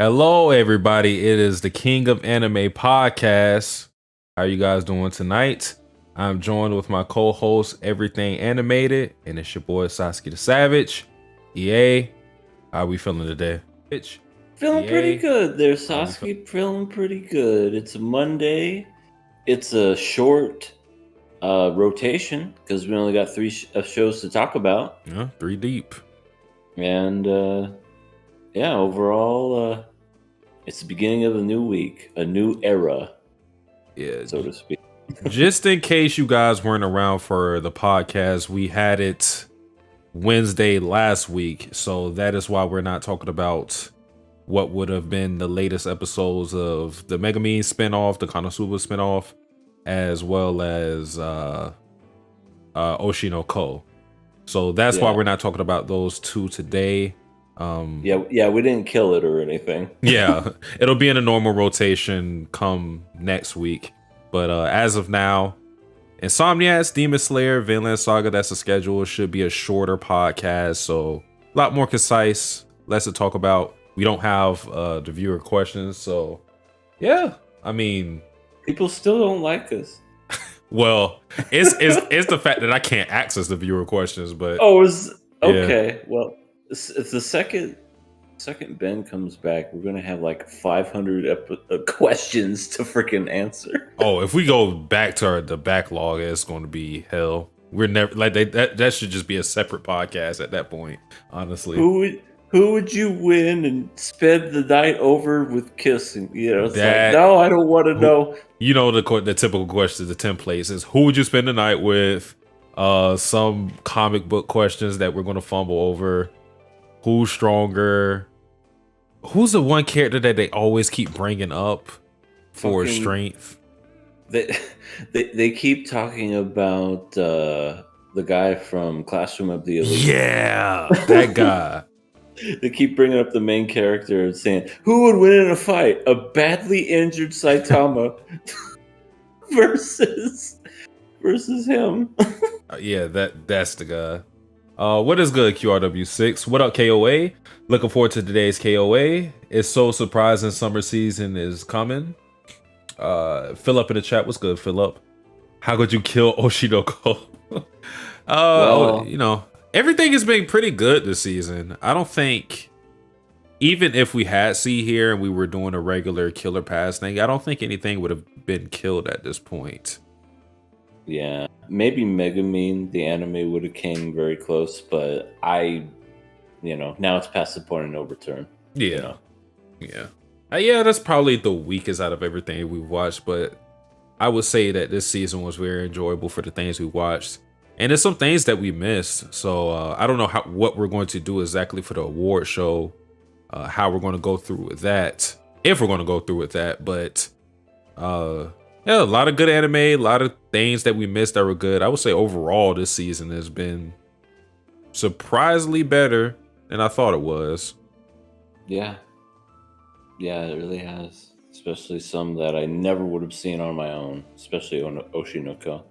Hello, everybody. It is the King of Anime podcast. How are you guys doing tonight? I'm joined with my co-host, Everything Animated, and it's your boy Sasuke the Savage. EA, how are we feeling today? Feeling pretty good there, how we Sasuke. Feeling pretty good. It's a Monday. It's a short rotation because we only got three shows to talk about. Yeah, 3 deep. And yeah, overall, it's the beginning of a new week, a new era, Yeah, so to speak. just in case you guys weren't around for the podcast, we had it Wednesday last week, so that is why we're not talking about what would have been the latest episodes of the Megumin spinoff, the Konosuba spinoff, as well as Oshinoko. So that's why we're not talking about those two today. Yeah, we didn't kill it or anything. Yeah, it'll be in a normal rotation come next week. But as of now, Insomniacs, Demon Slayer, Vinland Saga, that's the schedule. It should be a shorter podcast, so a lot more concise, less to talk about. We don't have the viewer questions, so yeah. I mean, people still don't like us. Well, it's the fact that I can't access the viewer questions, but okay. Yeah. Well, if the second Ben comes back, we're gonna have like 500 questions to freaking answer. Oh, if we go back to the backlog, it's going to be hell. We're never like that should just be a separate podcast at that point. Honestly, who would you win and spend the night over with kissing? You know, it's like, no, I don't want to know. You know, the typical question, the templates is who would you spend the night with? Some comic book questions that we're going to fumble over. Who's stronger? Who's the one character that they always keep bringing up for strength? They keep talking about the guy from Classroom of the Elite. Yeah, that guy. They keep bringing up the main character and saying, who would win in a fight? A badly injured Saitama versus him. Yeah, that's the guy. What is good, QRW6? What up, KOA? Looking forward to today's KOA. It's so surprising summer season is coming. Philip in the chat, what's good, Philip? How could you kill Oshinoko? Well, you know, everything has been pretty good this season. I don't think, even if we had C here and we were doing a regular killer pass thing, I don't think anything would have been killed at this point. Yeah, maybe Megumin, the anime, would have came very close, but now it's past the point of no return. Yeah, you know? Yeah, that's probably the weakest out of everything we've watched, but I would say that this season was very enjoyable for the things we watched. And there's some things that we missed, so I don't know what we're going to do exactly for the award show, how we're going to go through with that, if we're going to go through with that, but yeah, a lot of good anime, a lot of things that we missed that were good. I would say overall this season has been surprisingly better than I thought it was. Yeah, it really has, especially some that I never would have seen on my own, especially on Oshinoko.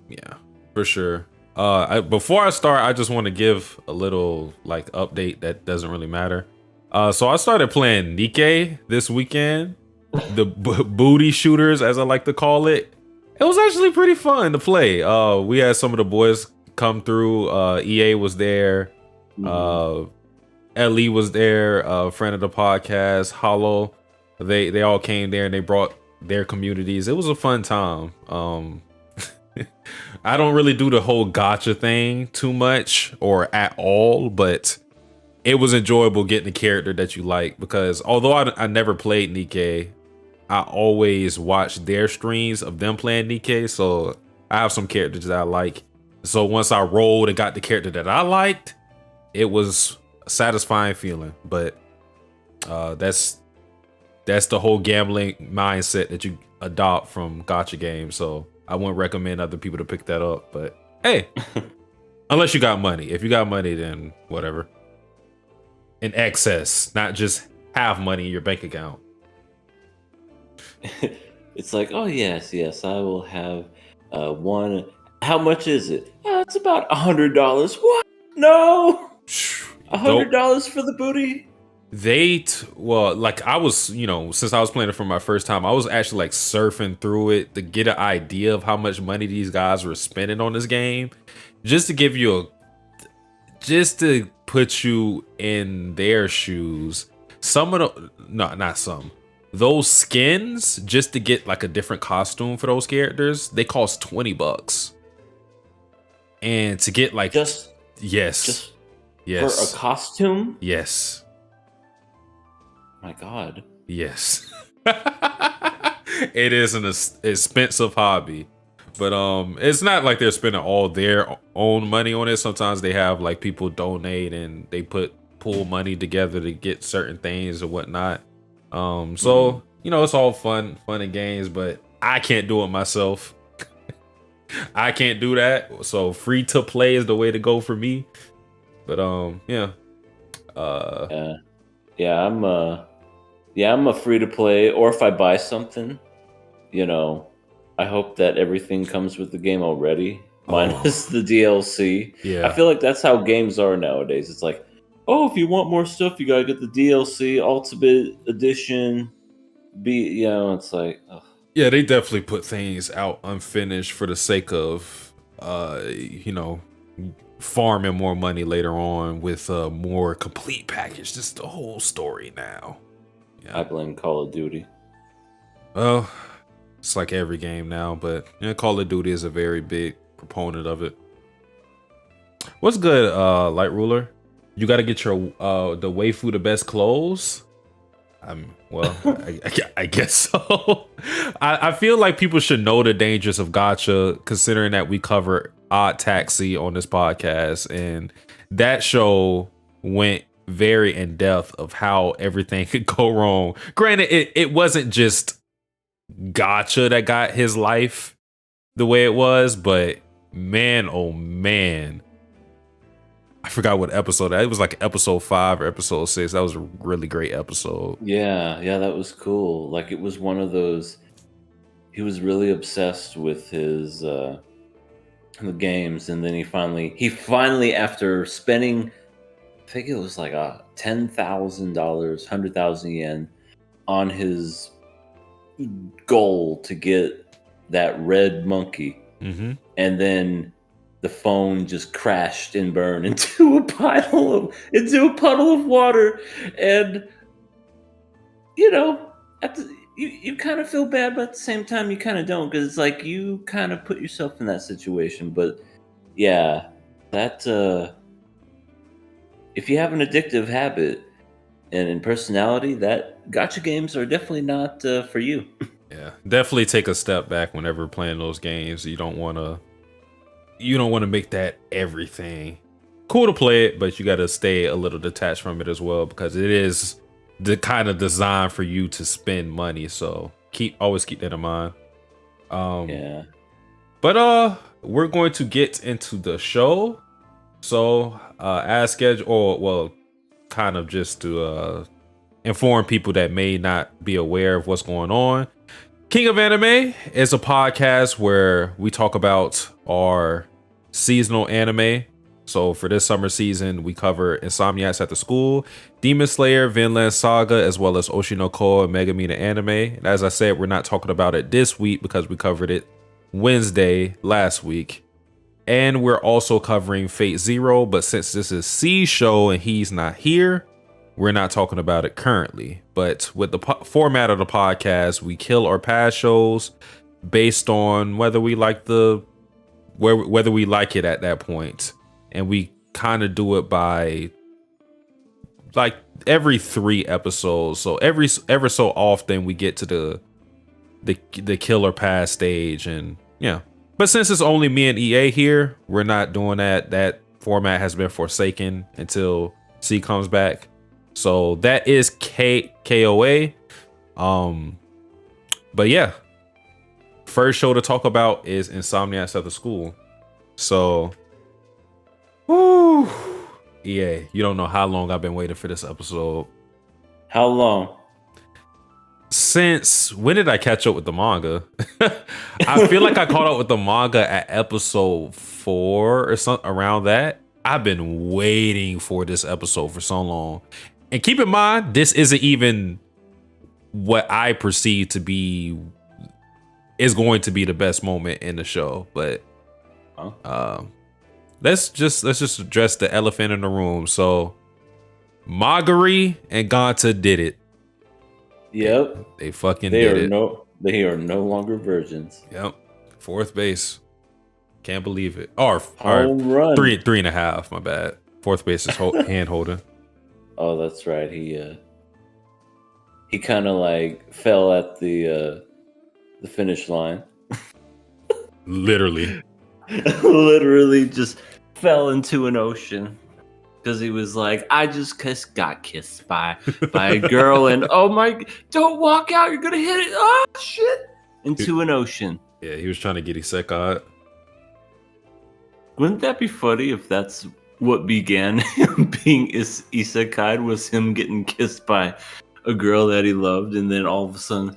Yeah, for sure. Before I start, I just want to give a little like update that doesn't really matter. So I started playing Nikke this weekend, the booty shooters, as I like to call it. It was actually pretty fun to play. We had some of the boys come through. EA was there. Ellie was there, a friend of the podcast, Hollow. They all came there and they brought their communities. It was a fun time. I don't really do the whole gacha thing too much or at all, but it was enjoyable getting the character that you like, because although I never played Nikke, I always watch their streams of them playing Nikke, so I have some characters that I like. So once I rolled and got the character that I liked, it was a satisfying feeling. But that's the whole gambling mindset that you adopt from gacha games. So I wouldn't recommend other people to pick that up. But hey, unless you got money. If you got money, then whatever. In excess, not just have money in your bank account. It's like, oh yes, I will have one. How much is it? Oh, it's about $100. What? No, $100 for the booty. Well, like I was, since I was playing it for my first time, I was actually like surfing through it to get an idea of how much money these guys were spending on this game, just to give you just to put you in their shoes. Some of the, no, not some, those skins, just to get like a different costume for those characters, they cost $20. And to get like just yes for a costume, yes, my God, yes. It is an expensive hobby, but it's not like they're spending all their own money on it. Sometimes they have like people donate and they pull money together to get certain things or whatnot. So it's all fun and games, but I can't do it myself. I can't do that. So free to play is the way to go for me. But I'm a free to play, or if I buy something, I hope that everything comes with the game already, minus the DLC. Yeah. I feel like that's how games are nowadays. It's like, oh, if you want more stuff, you gotta get the DLC, Ultimate Edition. It's like, ugh. Yeah, they definitely put things out unfinished for the sake of, farming more money later on with a more complete package. Just the whole story now. Yeah. I blame Call of Duty. Well, it's like every game now, but Call of Duty is a very big proponent of it. What's good, Light Ruler? You got to get your the waifu the best clothes. I guess so. I feel like people should know the dangers of gacha, considering that we cover Odd Taxi on this podcast, and that show went very in depth of how everything could go wrong. Granted, it wasn't just gacha that got his life the way it was, but man, oh man, I forgot what episode that. It was like episode 5 or episode 6. That was a really great episode. Yeah, that was cool. Like, it was one of those. He was really obsessed with his the games, and then he finally after spending, I think it was like $10,000, 100,000 yen on his goal to get that red monkey, and then the phone just crashed and burned into a puddle of water, and you kind of feel bad, but at the same time you kind of don't, because it's like you kind of put yourself in that situation. But yeah, that if you have an addictive habit and in personality, that gacha games are definitely not for you. Yeah, definitely take a step back whenever playing those games. You don't want to make that everything. Cool to play it, but you got to stay a little detached from it as well, because it is the kind of design for you to spend money. So always keep that in mind. Yeah. But we're going to get into the show. So as scheduled, or well, kind of just to inform people that may not be aware of what's going on. King of Anime is a podcast where we talk about our seasonal anime. So for this summer season, we cover Insomniacs at the School, Demon Slayer, Vinland Saga, as well as Oshi KOA and Megami the Anime. And as I said, we're not talking about it this week because we covered it Wednesday last week. And we're also covering Fate Zero, but since this is C's show and he's not here, we're not talking about it currently. But with the format of the podcast, we kill our past shows based on whether we like whether we like it at that point. And we kind of do it by like every 3 episodes. So ever so often we get to the killer pass stage, and yeah. But since it's only me and EA here, we're not doing that. That format has been forsaken until C comes back. So that is KOA. But yeah, first show to talk about is Insomniacs at the School. So, whoo, EA, you don't know how long I've been waiting for this episode. How long? Since when did I catch up with the manga? I feel like I caught up with the manga at episode 4 or something around that. I've been waiting for this episode for so long. And keep in mind, this isn't even what I perceive to be is going to be the best moment in the show. But let's just address the elephant in the room. So Magari and Ganta did it. Yep. They fucking did it. They are no longer virgins. Yep. Fourth base. Can't believe it. Or Home run. 3.5. My bad. Fourth base is hand holding. Oh, that's right. He kind of like fell at the finish line. Literally. Literally just fell into an ocean because he was like, I just got kissed by a girl, and oh my, don't walk out, you're gonna hit it. Oh shit, into an ocean. Yeah, he was trying to get isekai. Wouldn't that be funny if that's what began him being isekai, was him getting kissed by a girl that he loved, and then all of a sudden,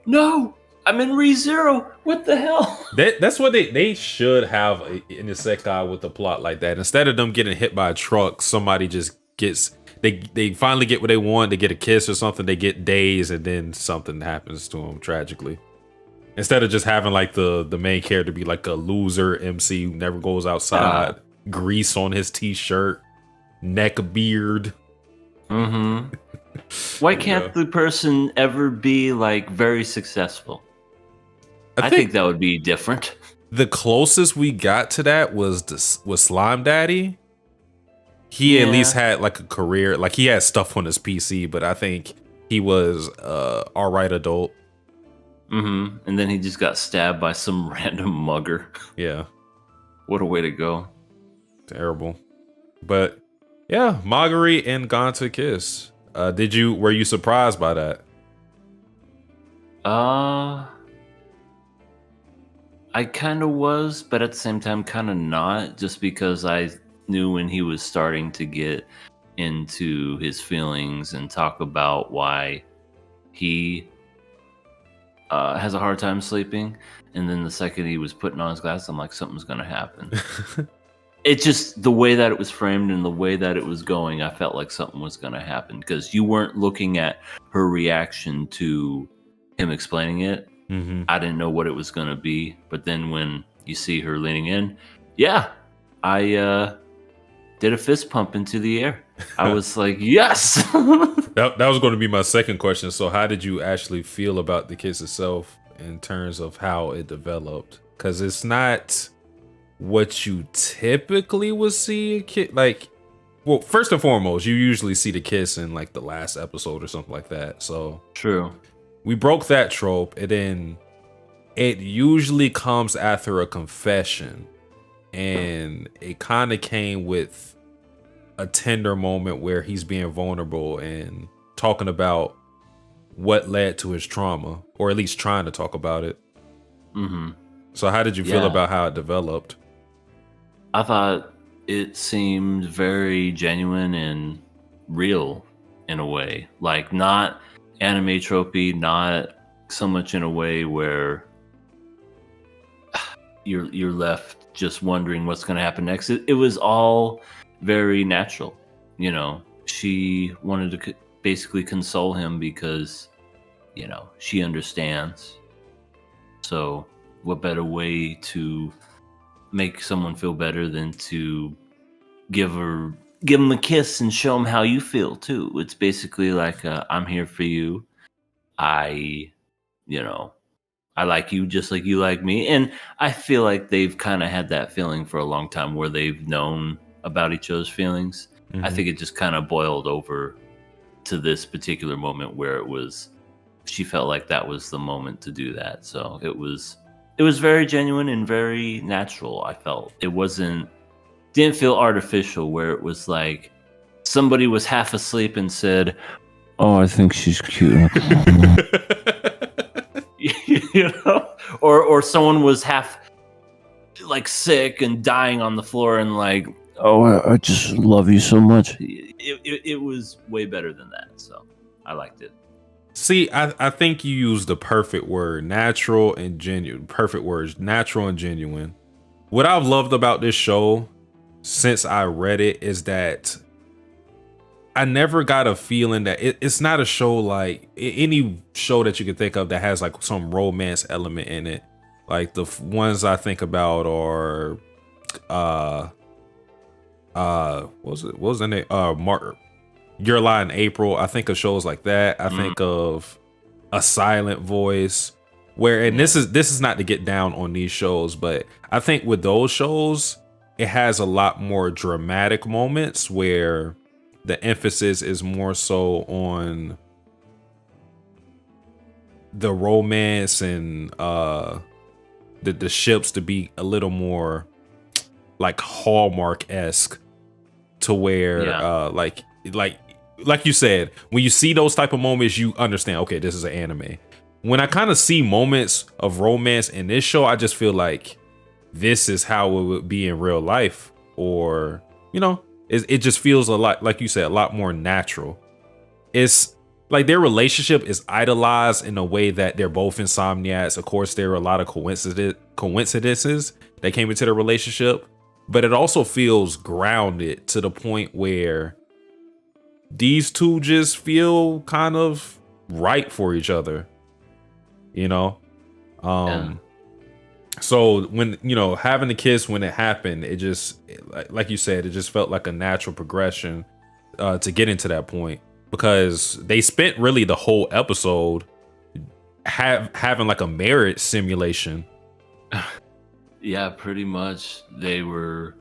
no, I'm in ReZero. What the hell? That's what they should have an isekai with a plot like that. Instead of them getting hit by a truck, somebody just gets they finally get what they want. They get a kiss or something. They get dazed, and then something happens to them tragically. Instead of just having like the main character be like a loser MC who never goes outside, grease on his t-shirt, neck beard. Mm-hmm. Why can't the person ever be like very successful? I think that would be different. The closest we got to that was Slime Daddy. He at least had like a career, like he had stuff on his PC, but I think he was all right adult. Mm-hmm. And then he just got stabbed by some random mugger. Yeah. What a way to go. Terrible. But yeah, Magari and Ganta kiss. Were you surprised by that? I kind of was, but at the same time kind of not, just because I knew when he was starting to get into his feelings and talk about why he has a hard time sleeping, and then the second he was putting on his glasses, I'm like, something's gonna happen. It just, the way that it was framed and the way that it was going, I felt like something was gonna happen, because you weren't looking at her reaction to him explaining it. Mm-hmm. I didn't know what it was gonna be, but then when you see her leaning in, yeah, I did a fist pump into the air. I was like, yes. That was going to be my second question. So how did you actually feel about the kiss itself in terms of how it developed? Because it's not what you typically would see a kid like. Well, first and foremost, you usually see the kiss in like the last episode or something like that. So true. We broke that trope, and then it usually comes after a confession, and it kind of came with a tender moment where he's being vulnerable and talking about what led to his trauma, or at least trying to talk about it. Mm-hmm. So how did you feel about how it developed? I thought it seemed very genuine and real in a way, like not anime tropey, not so much in a way where you're left just wondering what's going to happen next. It was all very natural. You know, she wanted to basically console him because, you know, she understands. So what better way to make someone feel better than to give him a kiss and show him how you feel too. It's basically like, I'm here for you. I like you just like you like me. And I feel like they've kind of had that feeling for a long time, where they've known about each other's feelings. Mm-hmm. I think it just kind of boiled over to this particular moment where she felt like that was the moment to do that. So it was very genuine and very natural. I felt it didn't feel artificial, where it was like somebody was half asleep and said, "Oh, I think she's cute." You know, or someone was half like sick and dying on the floor and like, "Oh, I just love you so much." It was way better than that, so I liked it. See, I think you used the perfect word, natural and genuine. Perfect words, natural and genuine. What I've loved about this show since I read it is that I never got a feeling that it's not a show like any show that you can think of that has like some romance element in it. Like the ones I think about are what was the name? Your Lie in April. I think of shows like that. I think of A Silent Voice, where, and this is not to get down on these shows, but I think with those shows, it has a lot more dramatic moments where the emphasis is more so on the romance and the ships to be a little more like Hallmark-esque, to where like you said, when you see those type of moments, you understand, okay, this is an anime. When I kind of see moments of romance in this show, I just feel like this is how it would be in real life, or it just feels a lot, like you said, a lot more natural. It's like their relationship is idolized in a way that they're both insomniacs. Of course, there are a lot of coincidences that came into their relationship, but it also feels grounded to the point where these two just feel kind of right for each other, So when, having the kids when it happened, it just, like you said, it just felt like a natural progression to get into that point, because they spent really the whole episode having like a marriage simulation. Yeah, pretty much. They were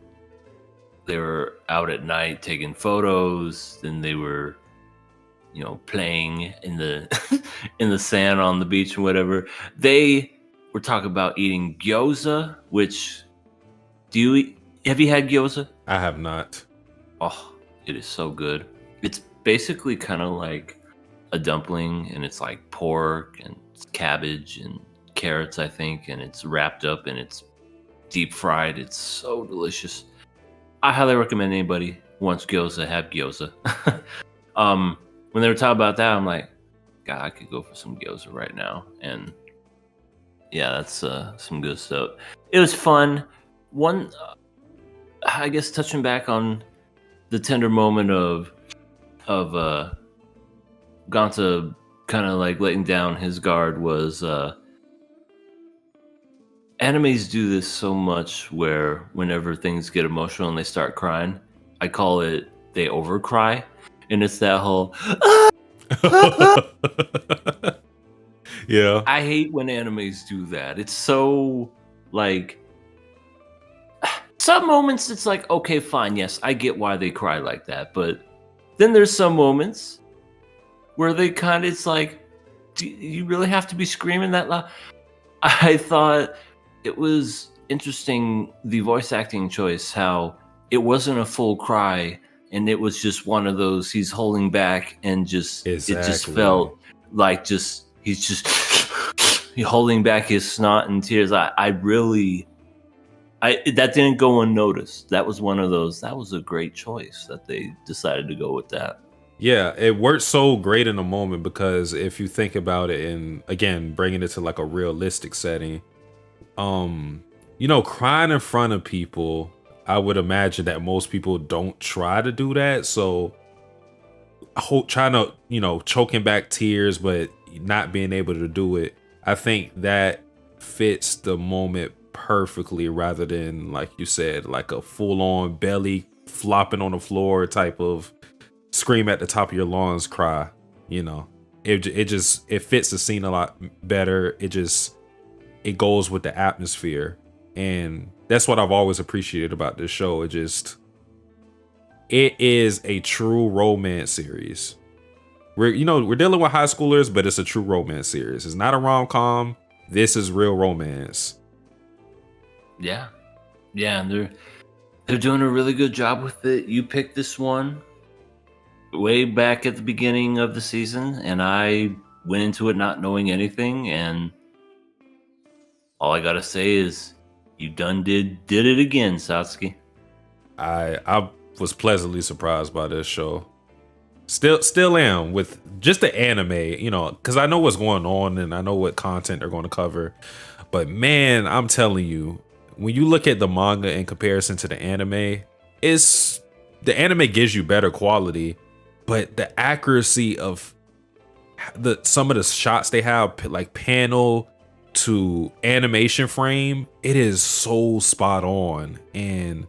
out at night taking photos, then they were playing in the in the sand on the beach and whatever. They were talking about eating gyoza, which have you had gyoza? I have not. Oh, it is so good. It's basically kind of like a dumpling, and it's like pork and cabbage and carrots, I think, and it's wrapped up and it's deep fried. It's so delicious. I highly recommend anybody wants gyoza, have gyoza. When they were talking about that, I'm like, God, I could go for some gyoza right now. And yeah, that's some good stuff. It was fun. One, I guess, touching back on the tender moment of Ganta kind of like letting down his guard was animes do this so much where whenever things get emotional and they start crying, I call it they overcry, and it's that whole yeah. I hate when animes do that. It's so like some moments it's like, okay, fine, yes, I get why they cry like that, but then there's some moments where they kind of, it's like, do you really have to be screaming that loud? I thought it was interesting, the voice acting choice, how it wasn't a full cry, and it was just one of those, he's holding back, and just It just felt like he's holding back his snot and tears. That didn't go unnoticed. That was one of those, that was a great choice that they decided to go with that. Yeah, it worked so great in the moment, because if you think about it, and again, bringing it to like a realistic setting, crying in front of people, I would imagine that most people don't try to do that. So trying to, choking back tears, but not being able to do it, I think that fits the moment perfectly, rather than, like you said, like a full on belly flopping on the floor type of scream at the top of your lungs cry. It fits the scene a lot better. It goes with the atmosphere, and that's what I've always appreciated about this show. It is a true romance series. We're dealing with high schoolers, but it's a true romance series. It's not a rom-com. This is real romance. Yeah, and they're doing a really good job with it. You picked this one way back at the beginning of the season, and I went into it not knowing anything, and all I gotta say is you done did it again, Satsuki. I was pleasantly surprised by this show. Still am, with just the anime, because I know what's going on and I know what content they're going to cover. But man, I'm telling you, when you look at the manga in comparison to the anime gives you better quality. but the accuracy of some of the shots they have, like panel to animation frame, it is so spot on. And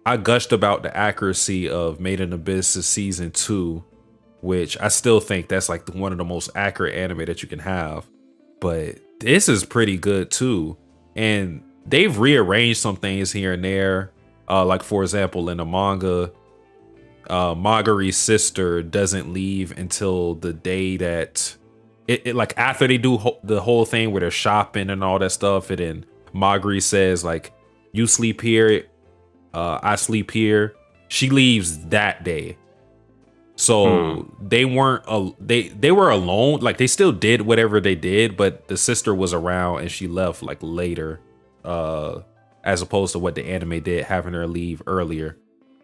I gushed about the accuracy of Made in Abyss season 2, which I still think that's like one of the most accurate anime that you can have. But this is pretty good too. And they've rearranged some things here and there. Like for example, in the manga, Marguerite's sister doesn't leave until the day that it like after they do the whole thing where they're shopping and all that stuff. And then Marguerite says like, you sleep here, I sleep here. She leaves that day. So they weren't they were alone. Like they still did whatever they did, but the sister was around and she left like later, as opposed to what the anime did, having her leave earlier.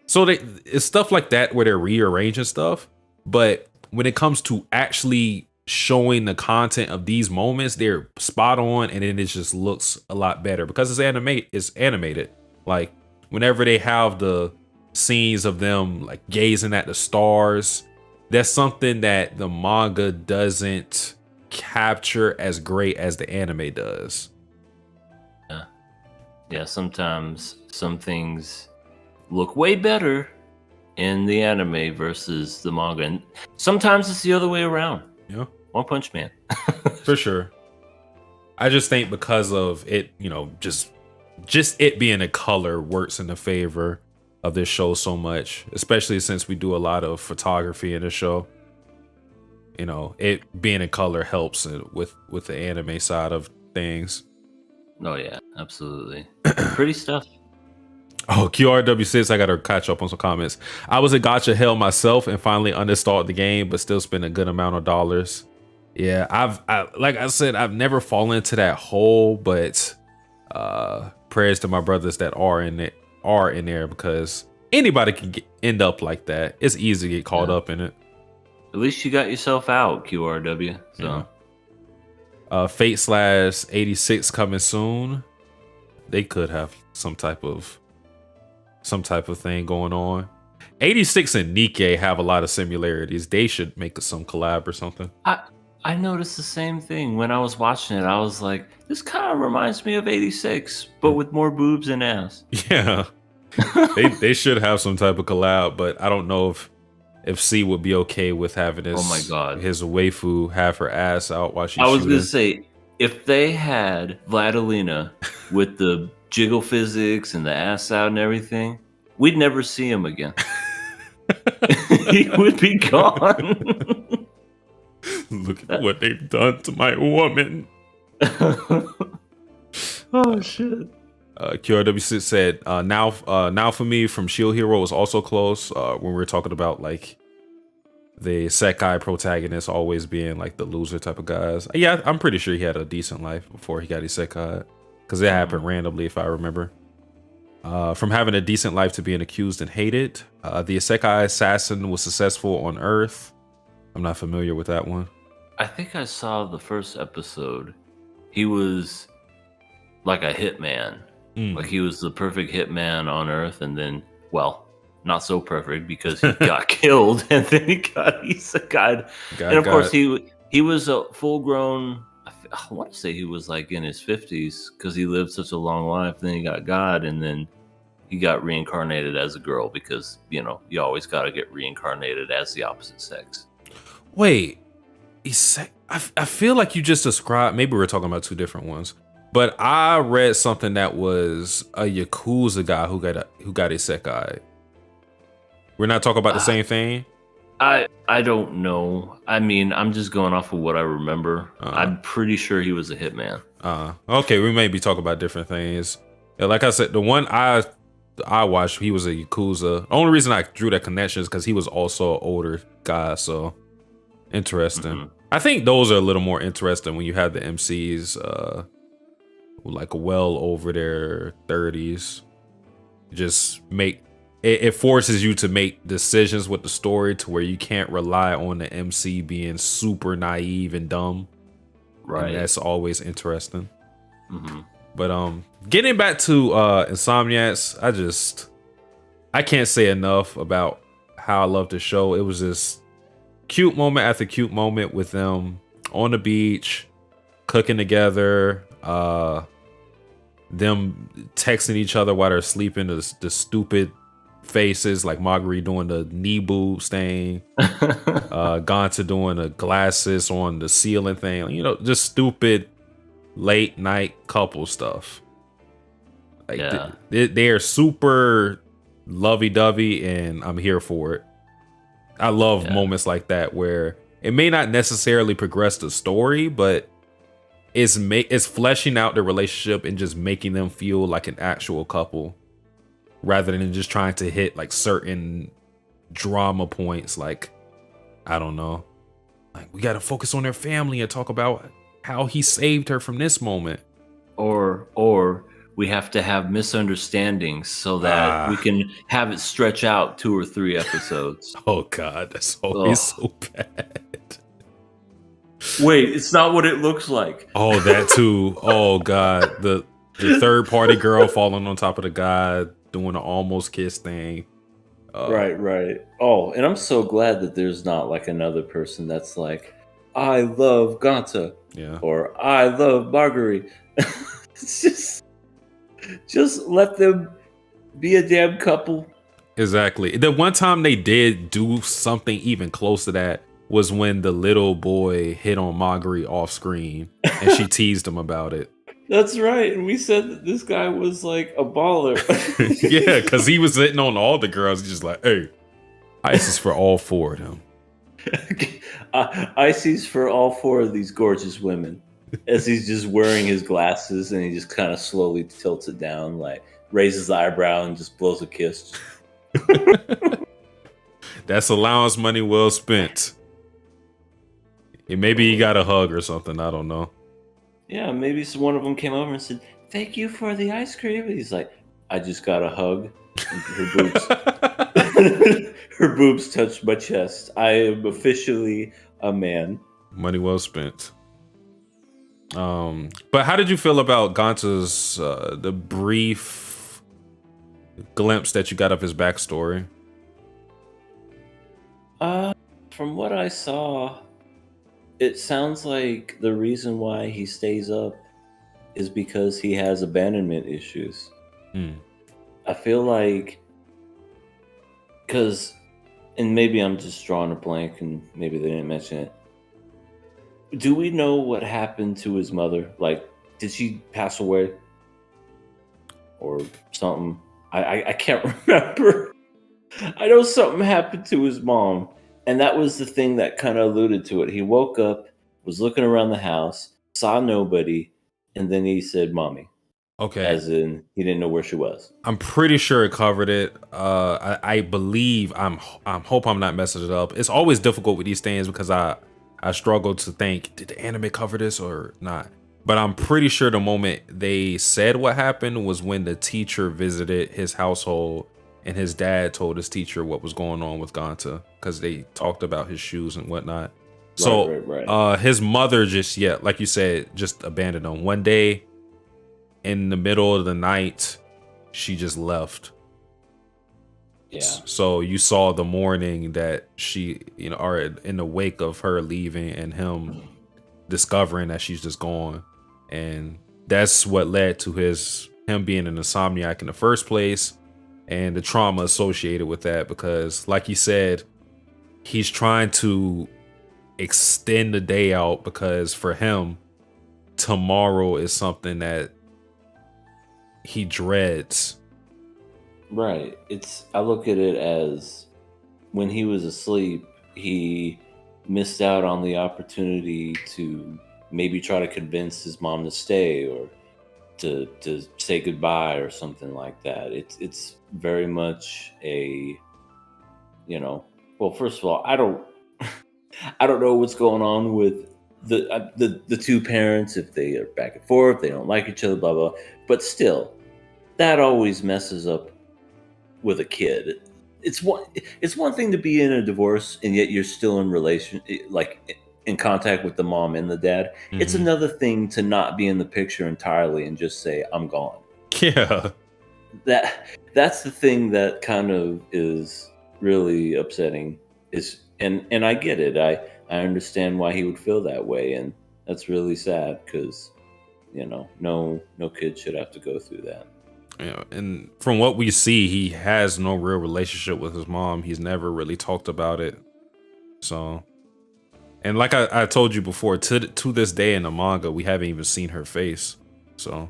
So it's stuff like that where they're rearranging stuff. But when it comes to actually showing the content of these moments, they're spot on, and then it just looks a lot better because it's animated. Like whenever they have the scenes of them like gazing at the stars, that's something that the manga doesn't capture as great as the anime does. Yeah, sometimes some things look way better in the anime versus the manga, and sometimes it's the other way around. Yeah, One Punch Man. for sure. I just think because of it, just it being a color works in the favor of this show so much, especially since we do a lot of photography in the show. It being in color helps with the anime side of things. Oh yeah, absolutely. Pretty stuff. Oh, QRW6, I gotta catch up on some comments. I was a gacha hell myself and finally uninstalled the game, but still spent a good amount of dollars. Yeah, like I said, I've never fallen into that hole, but prayers to my brothers that are in there, because anybody can end up like that. It's easy to get caught up in it. At least you got yourself out, QRW. So Fate/86 coming soon. They could have some type of thing going on. 86 and Nikkei have a lot of similarities. They should make some collab or something. I noticed the same thing when I was watching it. I was like, this kind of reminds me of 86, but with more boobs and ass. Yeah. they should have some type of collab, but I don't know if C would be okay with having his, oh my God, his waifu have her ass out while she's I was shooting. going to say, if they had Vladilena with the jiggle physics and the ass out and everything, we'd never see him again. He would be gone. Look at what they've done to my woman. Oh shit. QRW6 said, now for me from Shield Hero was also close, when we were talking about like the Sekai protagonist always being like the loser type of guys. Yeah, I'm pretty sure he had a decent life before he got Isekai, because it happened randomly, if I remember. From having a decent life to being accused and hated. The Isekai assassin was successful on Earth. I'm not familiar with that one. I think I saw the first episode. He was like a hitman. Like he was the perfect hitman on Earth, and then, well, not so perfect because he got killed, and then he got isekai'd. And of course, he was a full-grown. I want to say he was like in his 50s because he lived such a long life. Then he got God, and then he got reincarnated as a girl because you always got to get reincarnated as the opposite sex. Wait, I feel like you just described. Maybe we're talking about two different ones. But I read something that was a Yakuza guy who got isekai. We're not talking about the same thing? I don't know. I mean, I'm just going off of what I remember. I'm pretty sure he was a hitman. Okay, we may be talking about different things. Yeah, like I said, the one I watched, he was a Yakuza. The only reason I drew that connection is because he was also an older guy, so interesting. Mm-hmm. I think those are a little more interesting when you have the MCs like well over their 30s. Just make it forces you to make decisions with the story to where you can't rely on the MC being super naive and dumb. Right. And that's always interesting. Mm-hmm. But getting back to Insomniacs, I can't say enough about how I love the show. It was this cute moment after cute moment with them on the beach, cooking together, them texting each other while they're sleeping, the stupid faces like Marguerite doing the knee boob stain, Gonta doing the glasses on the ceiling thing, you know, just stupid late night couple stuff. Like they are super lovey-dovey, and I'm here for it. I love moments like that where it may not necessarily progress the story, but it's fleshing out the relationship and just making them feel like an actual couple, rather than just trying to hit like certain drama points. Like, I don't know, like we got to focus on their family and talk about how he saved her from this moment, or we have to have misunderstandings so that we can have it stretch out 2 or 3 episodes. Oh God, that's always so bad. Wait, it's not what it looks like. Oh, that too. Oh God, the third party girl falling on top of the guy doing an almost kiss thing. Right. Oh, and I'm so glad that there's not like another person that's like, I love Gonta, or I love Marguerite. It's just let them be a damn couple. Exactly. The one time they did do something even close to that was when the little boy hit on Marguerite off screen and she teased him about it. That's right. And we said that this guy was like a baller. Yeah, because he was hitting on all the girls. He's just like, hey, ice is for all 4 of them. Icy's for all 4 of these gorgeous women. As he's just wearing his glasses and he just kind of slowly tilts it down, like raises the eyebrow and just blows a kiss. That's allowance money well spent. And maybe he got a hug or something. I don't know. Yeah, maybe one of them came over and said, "Thank you for the ice cream." And he's like, "I just got a hug." Her boobs touched my chest. I am officially a man. Money well spent. But how did you feel about Gonta's the brief glimpse that you got of his backstory? From what I saw, it sounds like the reason why he stays up is because he has abandonment issues. I feel like, and maybe I'm just drawing a blank and maybe they didn't mention it. Do we know what happened to his mother? Like, did she pass away? Or something? I can't remember. I know something happened to his mom. And that was the thing that kind of alluded to it. He woke up, was looking around the house, saw nobody, and then he said, "Mommy." Okay. As in, he didn't know where she was. I'm pretty sure it covered it. I believe, I'm hope I'm not messing it up. It's always difficult with these things because I struggle to think, did the anime cover this or not? But I'm pretty sure the moment they said what happened was when the teacher visited his household and his dad told his teacher what was going on with Gonta because they talked about his shoes and whatnot. So his mother just, like you said, just abandoned him. One day in the middle of the night, she just left. Yeah. So you saw the morning that she, or in the wake of her leaving and him discovering that she's just gone. And that's what led to him being an insomniac in the first place and the trauma associated with that. Because like you said, he's trying to extend the day out because for him, tomorrow is something that he dreads. Right. I look at it as when he was asleep, he missed out on the opportunity to maybe try to convince his mom to stay or to say goodbye or something like that. It's very much a, well, first of all, I don't know what's going on with the two parents, if they are back and forth, they don't like each other, blah blah. But still, that always messes up with a kid. It's one thing to be in a divorce and yet you're still in contact with the mom and the dad. Mm-hmm. It's another thing to not be in the picture entirely and just say, "I'm gone." Yeah. That's the thing that kind of is really upsetting. Is and I get it. I understand why he would feel that way, and that's really sad because no kid should have to go through that. And from what we see, he has no real relationship with his mom. He's never really talked about it. So, and like I told you before, to this day in the manga, we haven't even seen her face. So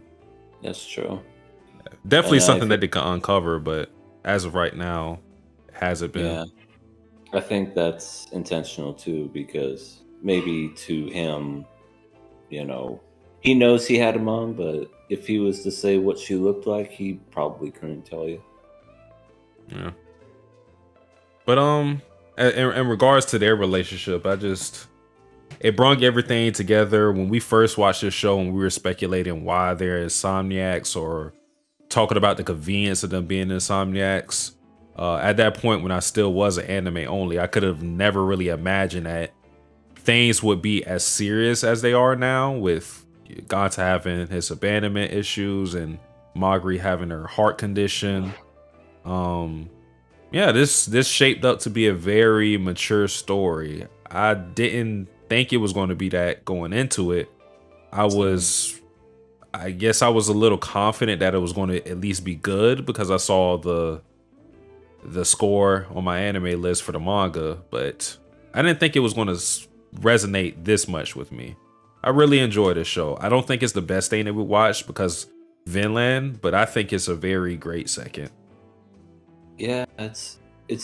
That's true. definitely And something that they can uncover, but as of right now, hasn't been. yeah, I think that's intentional too, because maybe to him, you know, he knows he had a mom, but if he was to say what she looked like, he probably couldn't tell you. Yeah. But in regards to their relationship, it brought everything together. When we first watched this show and we were speculating why they're insomniacs or talking about the convenience of them being insomniacs. At that point, when I still was an anime only, I could have never really imagined that things would be as serious as they are now, with Ganta having his abandonment issues and Magri having her heart condition. Yeah, this shaped up to be a very mature story. I didn't think it was going to be that going into it. I guess I was a little confident that it was going to at least be good because I saw the score on my anime list for the manga, but I didn't think it was going to resonate this much with me. I really enjoyed this show. I don't think it's the best thing that we watched because Vinland, but I think it's a very great second. Yeah, it's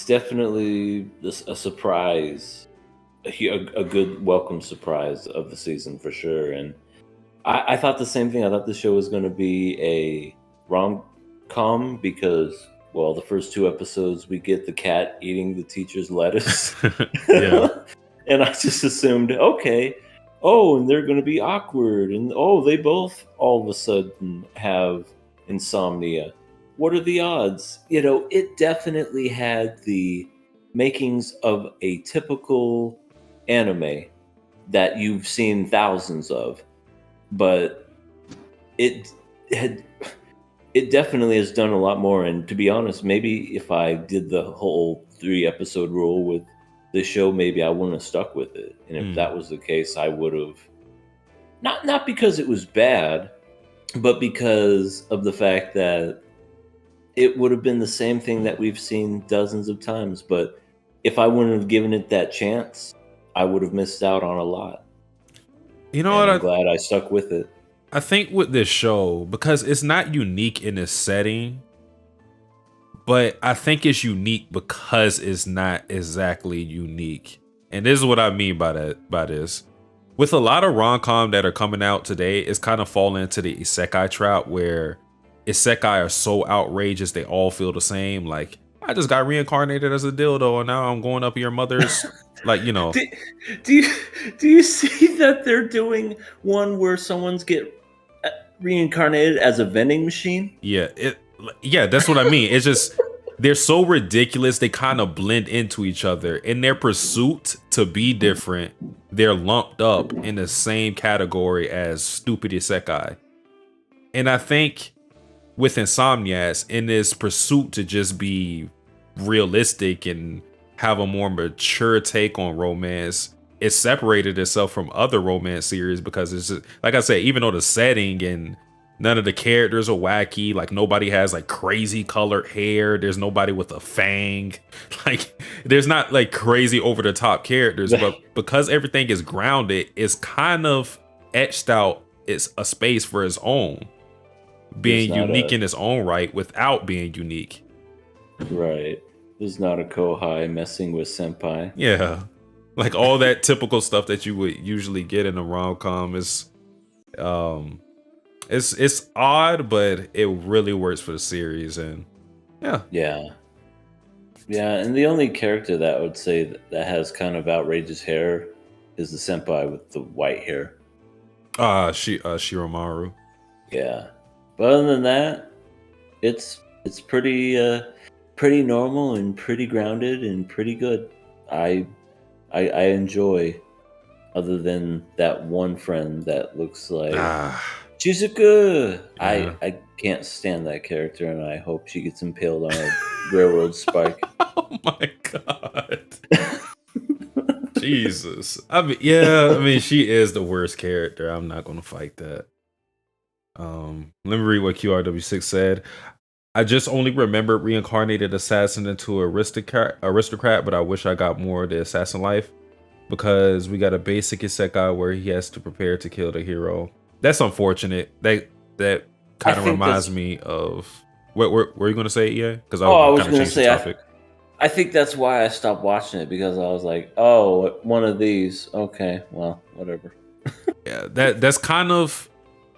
definitely a surprise, a good welcome surprise of the season for sure. And I thought the same thing. I thought the show was going to be a rom-com because, well, the first two episodes we get the cat eating the teacher's lettuce. Yeah. And I just assumed, okay, oh, and they're going to be awkward, and oh, they both all of a sudden have insomnia. What are the odds? It definitely had the makings of a typical anime that you've seen thousands of, but it had it definitely has done a lot more. And to be honest, maybe if I did the whole 3 episode rule with this show, maybe I wouldn't have stuck with it. And if that was the case, I would have not because it was bad, but because of the fact that it would have been the same thing that we've seen dozens of times. But if I wouldn't have given it that chance, I would have missed out on a lot. You know And what? I'm glad I stuck with it. I think with this show, because it's not unique in its setting, but I think it's unique because it's not exactly unique. And this is what I mean by this. With a lot of rom-com that are coming out today, it's kind of falling into the isekai trap where isekai are so outrageous they all feel the same. Like, I just got reincarnated as a dildo and now I'm going up your mother's Do you see that they're doing one where someone's get reincarnated as a vending machine? Yeah, that's what I mean. It's just they're so ridiculous. They kind of blend into each other in their pursuit to be different. They're lumped up in the same category as stupid isekai. And I think with Insomniacs, in this pursuit to just be realistic and have a more mature take on romance, it separated itself from other romance series because it's just, like I said, even though the setting and none of the characters are wacky, like nobody has like crazy colored hair, there's nobody with a fang, like there's not like crazy over the top characters, but because everything is grounded, it's kind of etched out, it's a space for its own, being unique in its own right without being unique. Right. There's not a kohai messing with senpai. Yeah. Like all that typical stuff that you would usually get in a rom-com is it's odd, but it really works for the series. And yeah, and the only character that I would say that has kind of outrageous hair is the senpai with the white hair. Shiromaru. Yeah, but other than that, it's pretty normal and pretty grounded and pretty good. I enjoy, other than that one friend that looks like Shizuku. Yeah. I can't stand that character, and I hope she gets impaled on a railroad spike. Oh my god. Jesus. I mean, yeah, I mean, she is the worst character. I'm not gonna fight that. Let me read what QRW6 said. I just only remembered reincarnated assassin into aristocrat, but I wish I got more of the assassin life because we got a basic isekai where he has to prepare to kill the hero. That's unfortunate. That kind of reminds me of what were you gonna say, EA? Because Oh, I I'll was kind of gonna change the say topic. I think that's why I stopped watching it, because I was like, oh, one of these. Okay, well, whatever. Yeah, that's kind of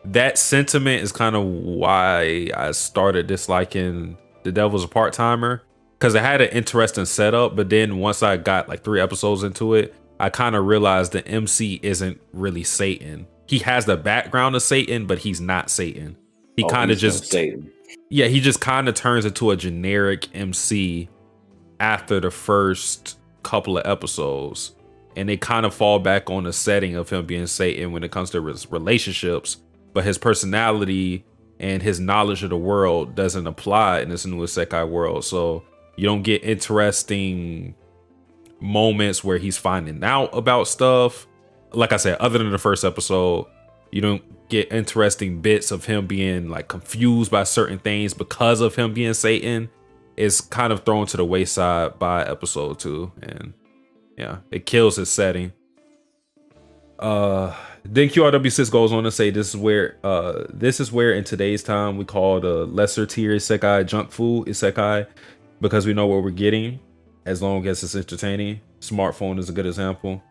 that sentiment is kind of why I started disliking The Devil's a Part-Timer, because it had an interesting setup, but then once I got like 3 episodes into it, I kind of realized the MC isn't really Satan. He has the background of Satan, but he's not Satan. He kind of just Satan. Yeah, he just kind of turns into a generic MC after the first couple of episodes, and they kind of fall back on the setting of him being Satan when it comes to his relationships, but his personality and his knowledge of the world doesn't apply in this new isekai world. So you don't get interesting moments where he's finding out about stuff. Like I said, other than the first episode, you don't get interesting bits of him being like confused by certain things because of him being Satan. Is kind of thrown to the wayside by episode 2, and yeah, it kills his setting. Then QRW6 goes on to say this is where in today's time we call the lesser tier isekai junk food isekai, because we know what we're getting as long as it's entertaining. Smartphone is a good example.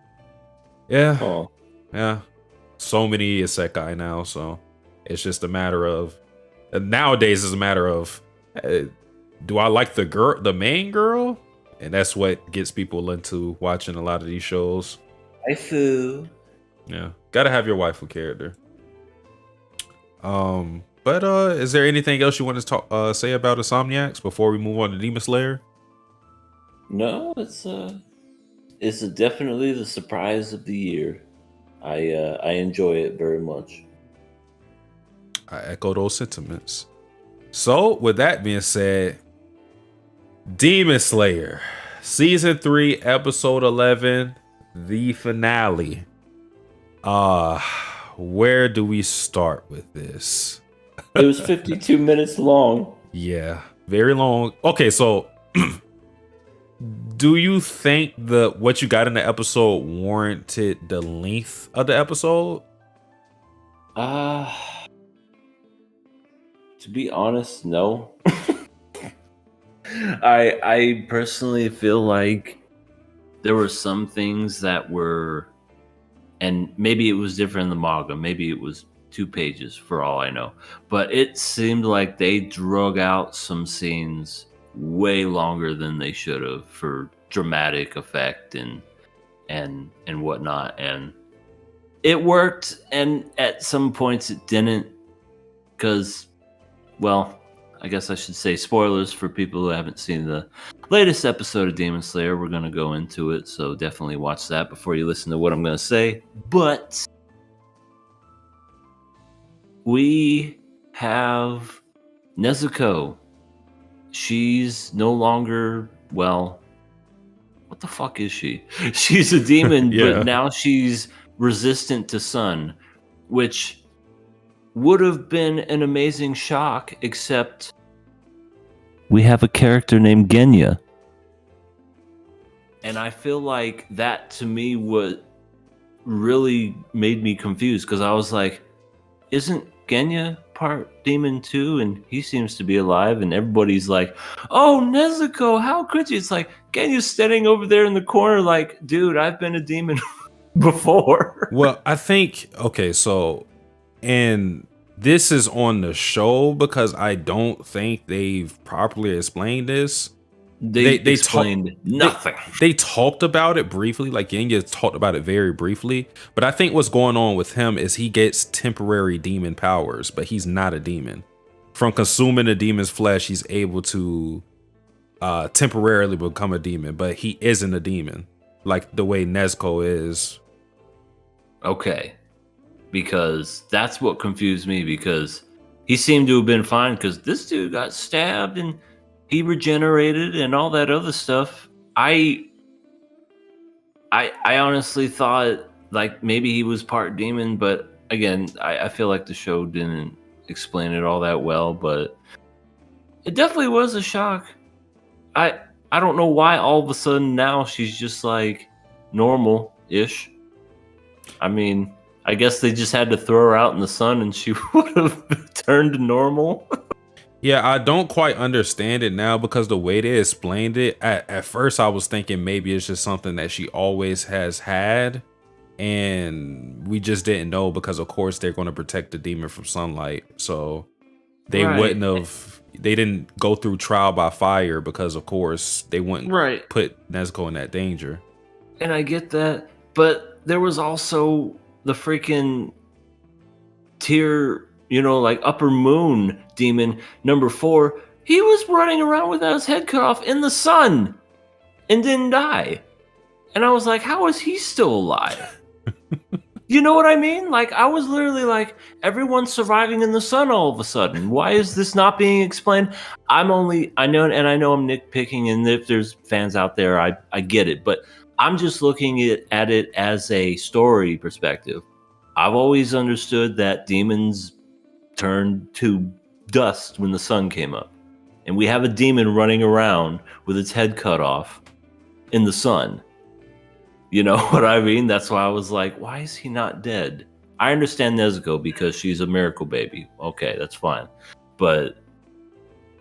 Yeah. Oh. Yeah. So many isekai now, so it's just a matter of nowadays it's a matter of do I like the main girl? And that's what gets people into watching a lot of these shows. Waifu. Yeah, gotta have your waifu character. But is there anything else you want to talk say about Insomniacs before we move on to Demon Slayer? No, it's definitely the surprise of the year. I enjoy it very much. I echo those sentiments. So, with that being said, Demon Slayer, Season 3, Episode 11, the finale. Where do we start with this? It was 52 minutes long. Yeah, very long. Okay, so do you think what you got in the episode warranted the length of the episode? To be honest, no. I personally feel like there were some things that were, and maybe it was different in the manga, maybe it was 2 pages for all I know, but it seemed like they drug out some scenes way longer than they should have for dramatic effect and whatnot, and it worked, and at some points it didn't, because, well, I guess I should say spoilers for people who haven't seen the latest episode of Demon Slayer. We're going to go into it, so definitely watch that before you listen to what I'm going to say. But we have Nezuko. She's no longer, well, what the fuck is she? She's a demon, Yeah. But now she's resistant to sun, which would have been an amazing shock, except we have a character named Genya. And I feel like that, to me, what really made me confused, because I was like, isn't Genya part demon too? And he seems to be alive, and everybody's like, oh, Nezuko, how could you? It's like, Genya's standing over there in the corner like, dude, I've been a demon before. Well, I think, okay, so, and this is on the show because I don't think they've properly explained this. They explained nothing. They talked about it briefly, like Genya talked about it very briefly, but I think what's going on with him is he gets temporary demon powers, but he's not a demon. From consuming the demon's flesh, he's able to temporarily become a demon, but he isn't a demon like the way Nezuko is. Okay. because that's what confused me, because he seemed to have been fine because this dude got stabbed and he regenerated and all that other stuff. I honestly thought like maybe he was part demon, but again, I feel like the show didn't explain it all that well, but it definitely was a shock. I I don't know why all of a sudden now she's just like normal-ish. I mean, I guess they just had to throw her out in the sun and she would have turned normal. Yeah, I don't quite understand it now because the way they explained it, at first I was thinking maybe it's just something that she always has had, and we just didn't know because of course they're going to protect the demon from sunlight. So they Right. wouldn't have, they didn't go through trial by fire because of course they wouldn't Right. put Nezuko in that danger. And I get that, but there was also the freaking tier, like upper moon demon number 4. He was running around without his head cut off in the sun and didn't die. And I was like, how is he still alive? You know what I mean? Like, I was literally like, everyone's surviving in the sun all of a sudden. Why is this not being explained? I know I'm nitpicking, and if there's fans out there, I get it. But I'm just looking at it as a story perspective. I've always understood that demons turned to dust when the sun came up. And we have a demon running around with its head cut off in the sun. You know what I mean? That's why I was like, why is he not dead? I understand Nezuko because she's a miracle baby. Okay, that's fine. But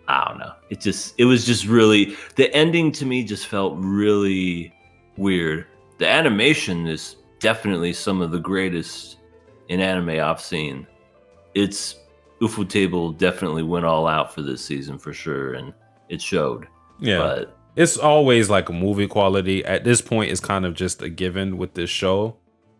I don't know. It was just really, the ending to me just felt really weird. The animation is definitely some of the greatest in anime I've seen. It's Ufotable definitely went all out for this season for sure, and it showed. Yeah. But it's always like a movie quality. At this point, it's kind of just a given with this show.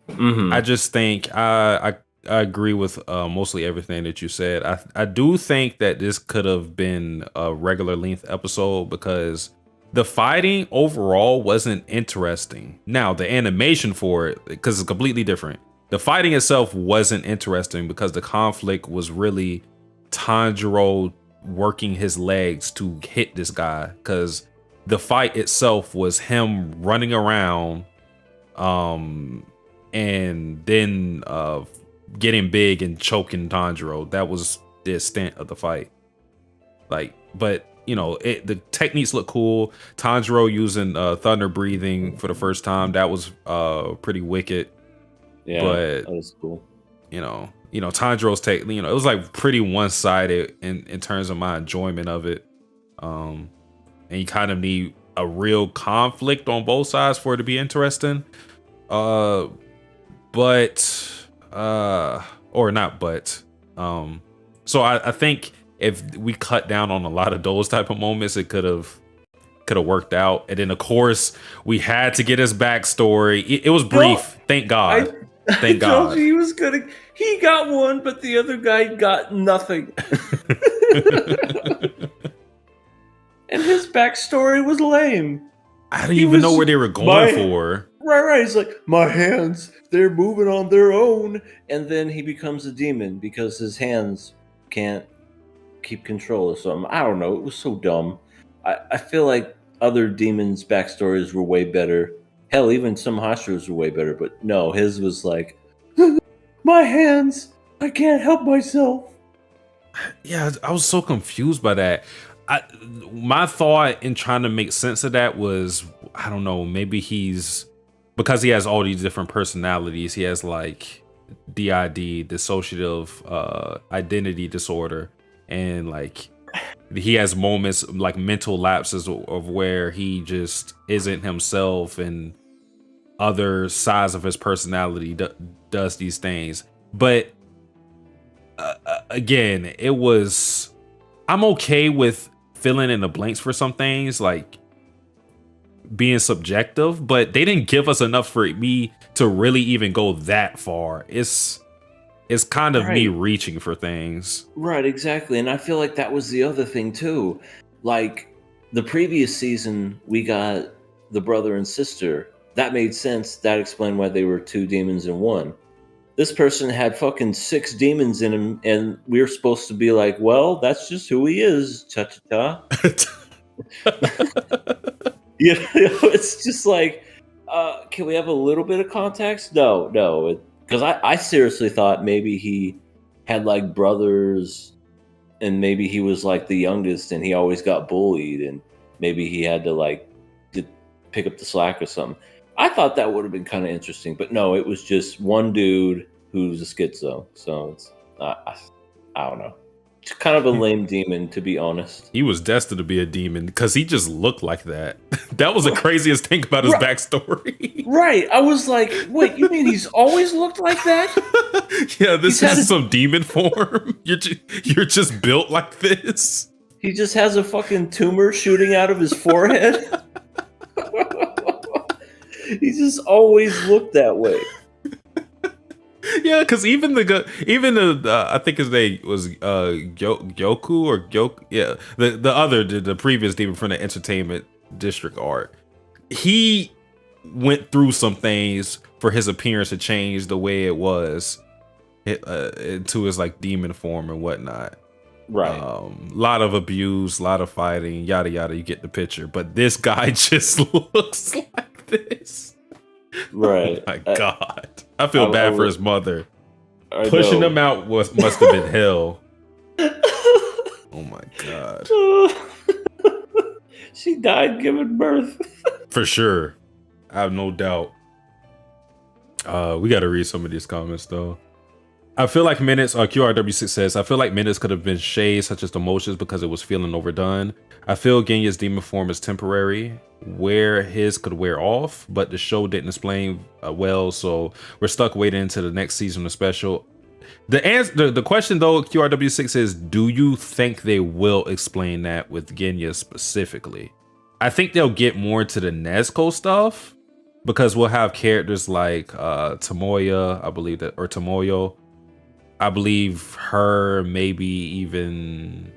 I just think I agree with mostly everything that you said. I do think that this could have been a regular length episode because the fighting overall wasn't interesting. Now, the animation for it, because it's completely different. The fighting itself wasn't interesting because the conflict was really Tanjiro working his legs to hit this guy, because the fight itself was him running around and then getting big and choking Tanjiro. That was the extent of the fight. Like, but the techniques look cool. Tanjiro using thunder breathing for the first time, that was pretty wicked. yeah, but that was cool. Tanjiro's take, it was like pretty one-sided in terms of my enjoyment of it. And you kind of need a real conflict on both sides for it to be interesting. Or not, but so I think if we cut down on a lot of those type of moments, it could have worked out. And then of course we had to get his backstory. It was brief. Thank God. Thank God. I told you he got one, but the other guy got nothing. And his backstory was lame. I didn't even know where they were going for. Right. He's like, my hands, they're moving on their own. And then he becomes a demon because his hands can't keep control of something. I don't know. It was so dumb. I feel like other demons' backstories were way better. Hell, even some Hashiras were way better. But no, his was like, my hands, I can't help myself. Yeah, I was so confused by that. My thought in trying to make sense of that was, I don't know, maybe because he has all these different personalities. He has like DID, dissociative identity disorder, and like he has moments like mental lapses of where he just isn't himself, and other sides of his personality does these things. But again, I'm okay with filling in the blanks for some things, like being subjective, but they didn't give us enough for me to really even go that far. It's kind of me reaching for things. Right, exactly. And I feel like that was the other thing too. Like the previous season, we got the brother and sister. That made sense. That explained why they were two demons in one. this person had fucking 6 demons in him, and we're supposed to be like, well, that's just who he is, cha-cha-cha. You know, it's just like, can we have a little bit of context? No, because I seriously thought maybe he had like brothers, and maybe he was like the youngest, and he always got bullied, and maybe he had to like pick up the slack or something. I thought that would have been kind of interesting, but no, it was just one dude who's a schizo. So it's I don't know. It's kind of a lame demon, to be honest. He was destined to be a demon because he just looked like that. That was the craziest thing about his backstory. Right. I was like, wait, you mean he's always looked like that? Yeah, this is some demon form. You're just built like this. He just has a fucking tumor shooting out of his forehead. He just always looked that way. Yeah, because even the I think his name was Gyoku or Gyoku. Yeah, the previous demon from the entertainment district art. He went through some things for his appearance to change the way it was into his like demon form and whatnot. Right. Lot of abuse, lot of fighting, yada yada. You get the picture. But this guy just looks like this. Right. Oh my God. I feel bad for his mother. Pushing him out must have been hell. Oh my God. She died giving birth. For sure. I have no doubt. We got to read some of these comments though. I feel like minutes, QRW6 says, I feel like minutes could have been shades such as the motions because it was feeling overdone. I feel Genya's demon form is temporary, where his could wear off, but the show didn't explain well, so we're stuck waiting into the next season of special. The question though, QRW6 is, do you think they will explain that with Genya specifically? I think they'll get more into the Nezuko stuff because we'll have characters like Tomoya, I believe that, or Tomoyo. I believe her, maybe even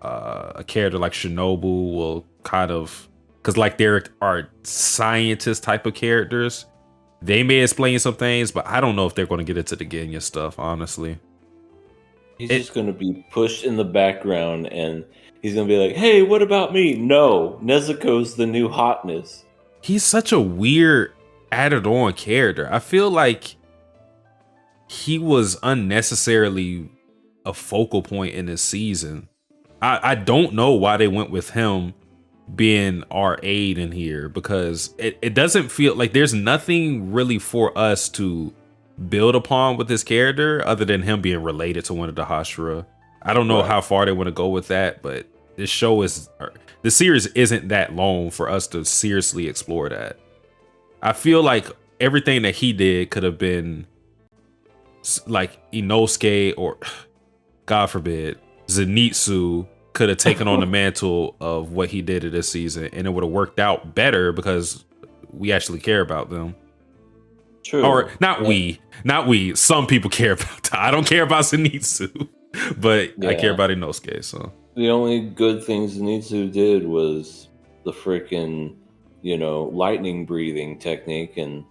a character like Shinobu will kind of, because like there are scientist type of characters. They may explain some things, but I don't know if they're going to get into the Genya stuff, honestly. He's just going to be pushed in the background and he's going to be like, hey, what about me? No, Nezuko's the new hotness. He's such a weird added on character. I feel like he was unnecessarily a focal point in this season. I don't know why they went with him being our aide in here, because it doesn't feel like there's nothing really for us to build upon with this character other than him being related to one of the Hashira. I don't know how far they want to go with that, but the series isn't that long for us to seriously explore that. I feel like everything that he did could have been like Inosuke, or God forbid, Zenitsu could have taken on the mantle of what he did in this season, and it would have worked out better because we actually care about them. True. Or not we. Some people care about that. I don't care about Zenitsu, but I care about Inosuke. So the only good things Zenitsu did was the freaking, lightning breathing technique, and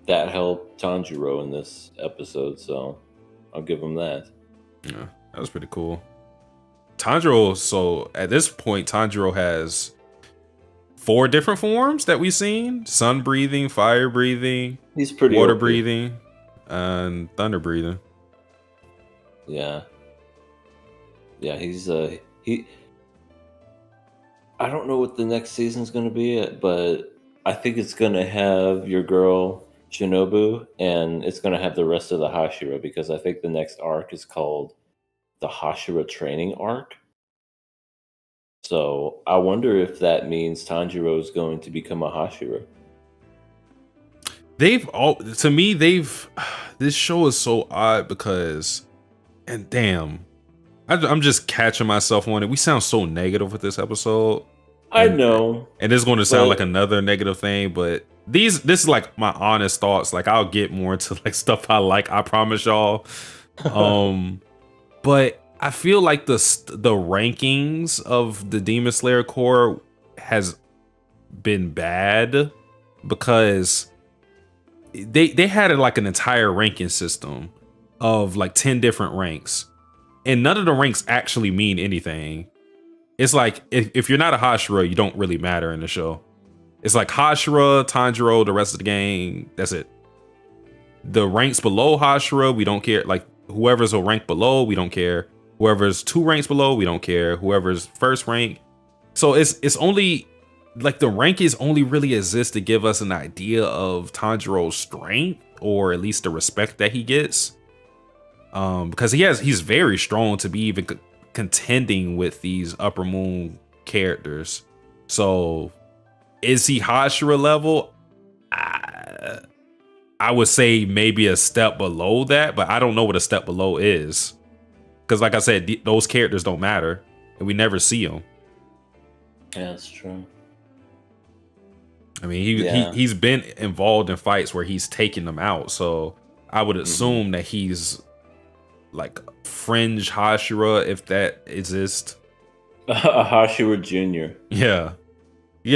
that helped Tanjiro in this episode. So I'll give him that. Yeah, that was pretty cool. Tanjiro, so at this point, Tanjiro has 4 different forms that we've seen: sun breathing, fire breathing, he's pretty water OP. breathing, and thunder breathing. Yeah, he's he. I don't know what the next season's going to be, but I think it's going to have your girl Shinobu, and it's going to have the rest of the Hashira, because I think the next arc is called the Hashira training arc. So I wonder if that means Tanjiro is going to become a Hashira. This show is so odd because, and damn, I'm just catching myself on it. We sound so negative with this episode. I know. And it's going to sound like another negative thing, but this is like my honest thoughts. Like, I'll get more into like stuff I like, I promise y'all. But I feel like the rankings of the Demon Slayer Corps has been bad, because they had like an entire ranking system of like 10 different ranks, and none of the ranks actually mean anything. It's like if you're not a Hashira, you don't really matter in the show. It's like Hashira, Tanjiro, the rest of the gang, that's it. The ranks below Hashira, we don't care. Like whoever's a rank below, we don't care. Whoever's 2 ranks below, we don't care. Whoever's first rank. So it's only like the rankings only really exist to give us an idea of Tanjiro's strength, or at least the respect that he gets. Because he's very strong to be even contending with these Upper Moon characters. So is he Hashira level? I would say maybe a step below that, but I don't know what a step below is. Because like I said, those characters don't matter, and we never see them. Yeah, that's true. I mean, he's been involved in fights where he's taken them out, so I would assume that he's like fringe Hashira, if that exists. A Hashira Jr. Yeah,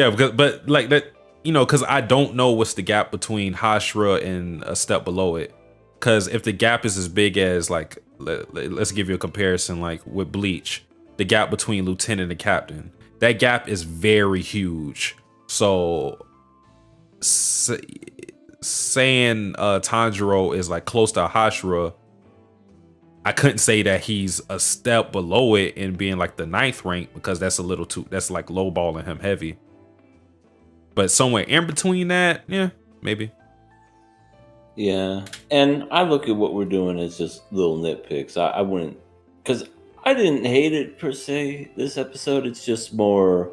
but like that, because I don't know what's the gap between Hashira and a step below it. Because if the gap is as big as like, let's give you a comparison, like with Bleach, the gap between lieutenant and captain, that gap is very huge. So saying Tanjiro is like close to Hashira, I couldn't say that he's a step below it in being like the 9th rank, because that's like lowballing him heavy. But somewhere in between that, yeah, maybe. Yeah, and I look at what we're doing as just little nitpicks. I wouldn't, because I didn't hate it per se, this episode. It's just more,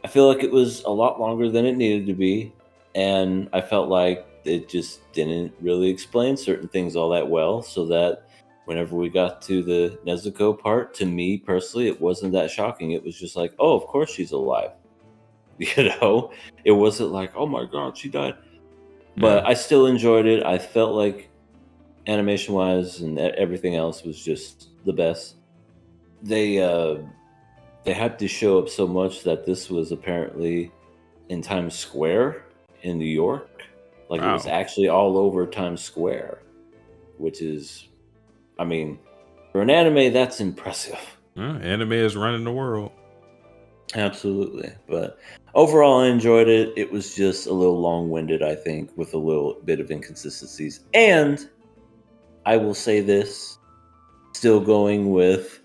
I feel like it was a lot longer than it needed to be, and I felt like it just didn't really explain certain things all that well, so that whenever we got to the Nezuko part, to me personally, it wasn't that shocking. It was just like, oh, of course she's alive. It wasn't like, oh my god, she died. But I still enjoyed it. I felt like animation wise and everything else was just the best. They had to show up so much that this was apparently in Times Square in New York. Like It was actually all over Times Square, which is, I mean, for an anime, that's impressive. Anime is running the world. Absolutely. But overall, I enjoyed it. It was just a little long-winded, I think, with a little bit of inconsistencies. And I will say this, still going with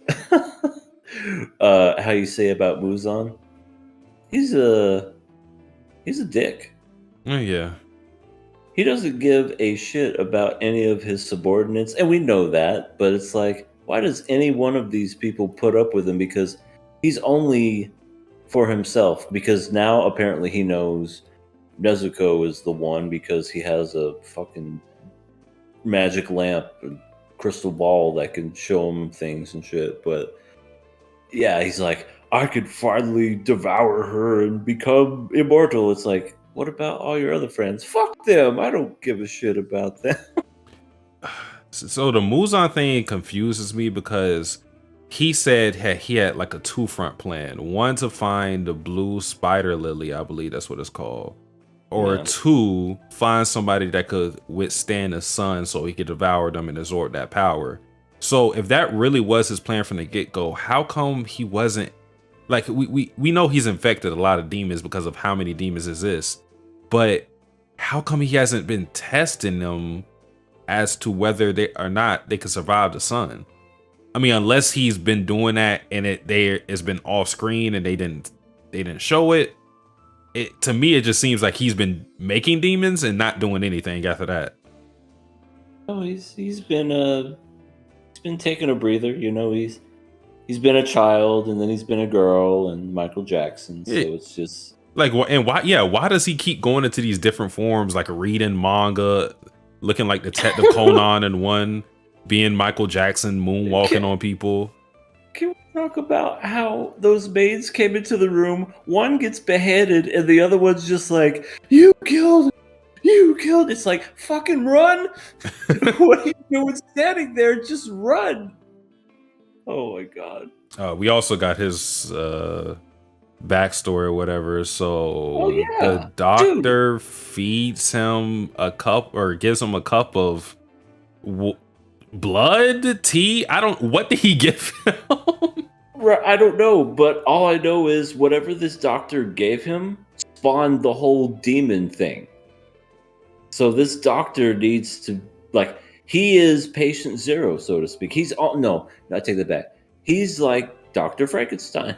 how you say about Muzan. He's a dick. Yeah. He doesn't give a shit about any of his subordinates, and we know that, but it's like, why does any one of these people put up with him? Because he's only for himself, because now apparently he knows Nezuko is the one, because he has a fucking magic lamp and crystal ball that can show him things and shit. But yeah, he's like, I could finally devour her and become immortal. It's like, what about all your other friends? Fuck them. I don't give a shit about them. So the Muzan thing confuses me, because he said he had like a 2-front plan. One, to find the blue spider lily, I believe that's what it's called. Or 2, find somebody that could withstand the sun so he could devour them and absorb that power. So if that really was his plan from the get-go, how come he wasn't, like, we know he's infected a lot of demons because of how many demons exist, but how come he hasn't been testing them as to whether they or not they could survive the sun? I mean, unless he's been doing that and it's been off screen and they didn't show it. To me, it just seems like he's been making demons and not doing anything after that. Oh, he's been taking a breather. He's been a child, and then he's been a girl, and Michael Jackson. So it's just like, and why? Yeah, why does he keep going into these different forms, like reading manga, looking like Detective Conan in one, being Michael Jackson, moonwalking on people? Can we talk about how those maids came into the room? One gets beheaded, and the other one's just like, "You killed. It's like, fucking run! What are you doing standing there? Just run!" Oh my god. We also got his backstory or whatever. Oh So the yeah, dude. doctor feeds him a cup or gives him a cup of w- blood tea. I don't. What did he give him? Right, I don't know, but all I know is whatever this doctor gave him spawned the whole demon thing. So this doctor needs to like he is patient zero, so to speak. He's all no, I take that back. He's like Dr. Frankenstein.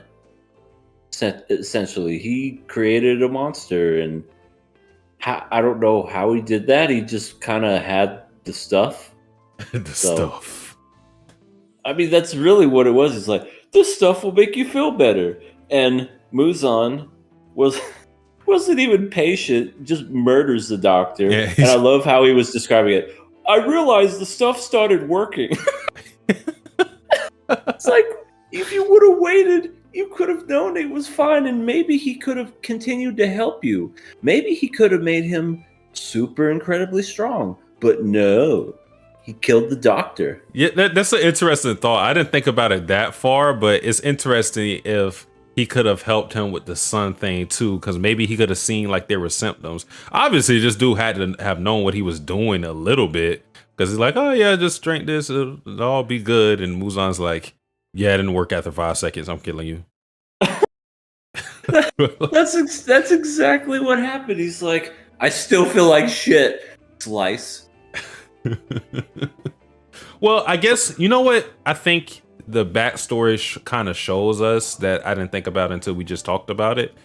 Essentially, he created a monster, and I don't know how he did that. He just kind of had the stuff. The So stuff. I mean, that's really what it was. It's like this stuff will make you feel better, and Muzan was wasn't even patient, just murders the doctor. Yeah. And I love how he was describing it. I realized the stuff started working. It's like if you would have waited, you could have known it was fine, and maybe he could have continued to help you. Maybe he could have made him super incredibly strong. But no, he killed the doctor. Yeah, that's an interesting thought. I didn't think about it that far, but it's interesting if he could have helped him with the sun thing too, because maybe he could have seen like there were symptoms. Obviously, this dude had to have known what he was doing a little bit, because he's like, "Oh yeah, just drink this, it'll all be good." And Muzan's like, "Yeah, it didn't work after 5 seconds. I'm killing you." That's exactly what happened. He's like, I still feel like shit. Slice. Well, I guess you know what I think the backstory kind of shows us that I didn't think about until we just talked about it.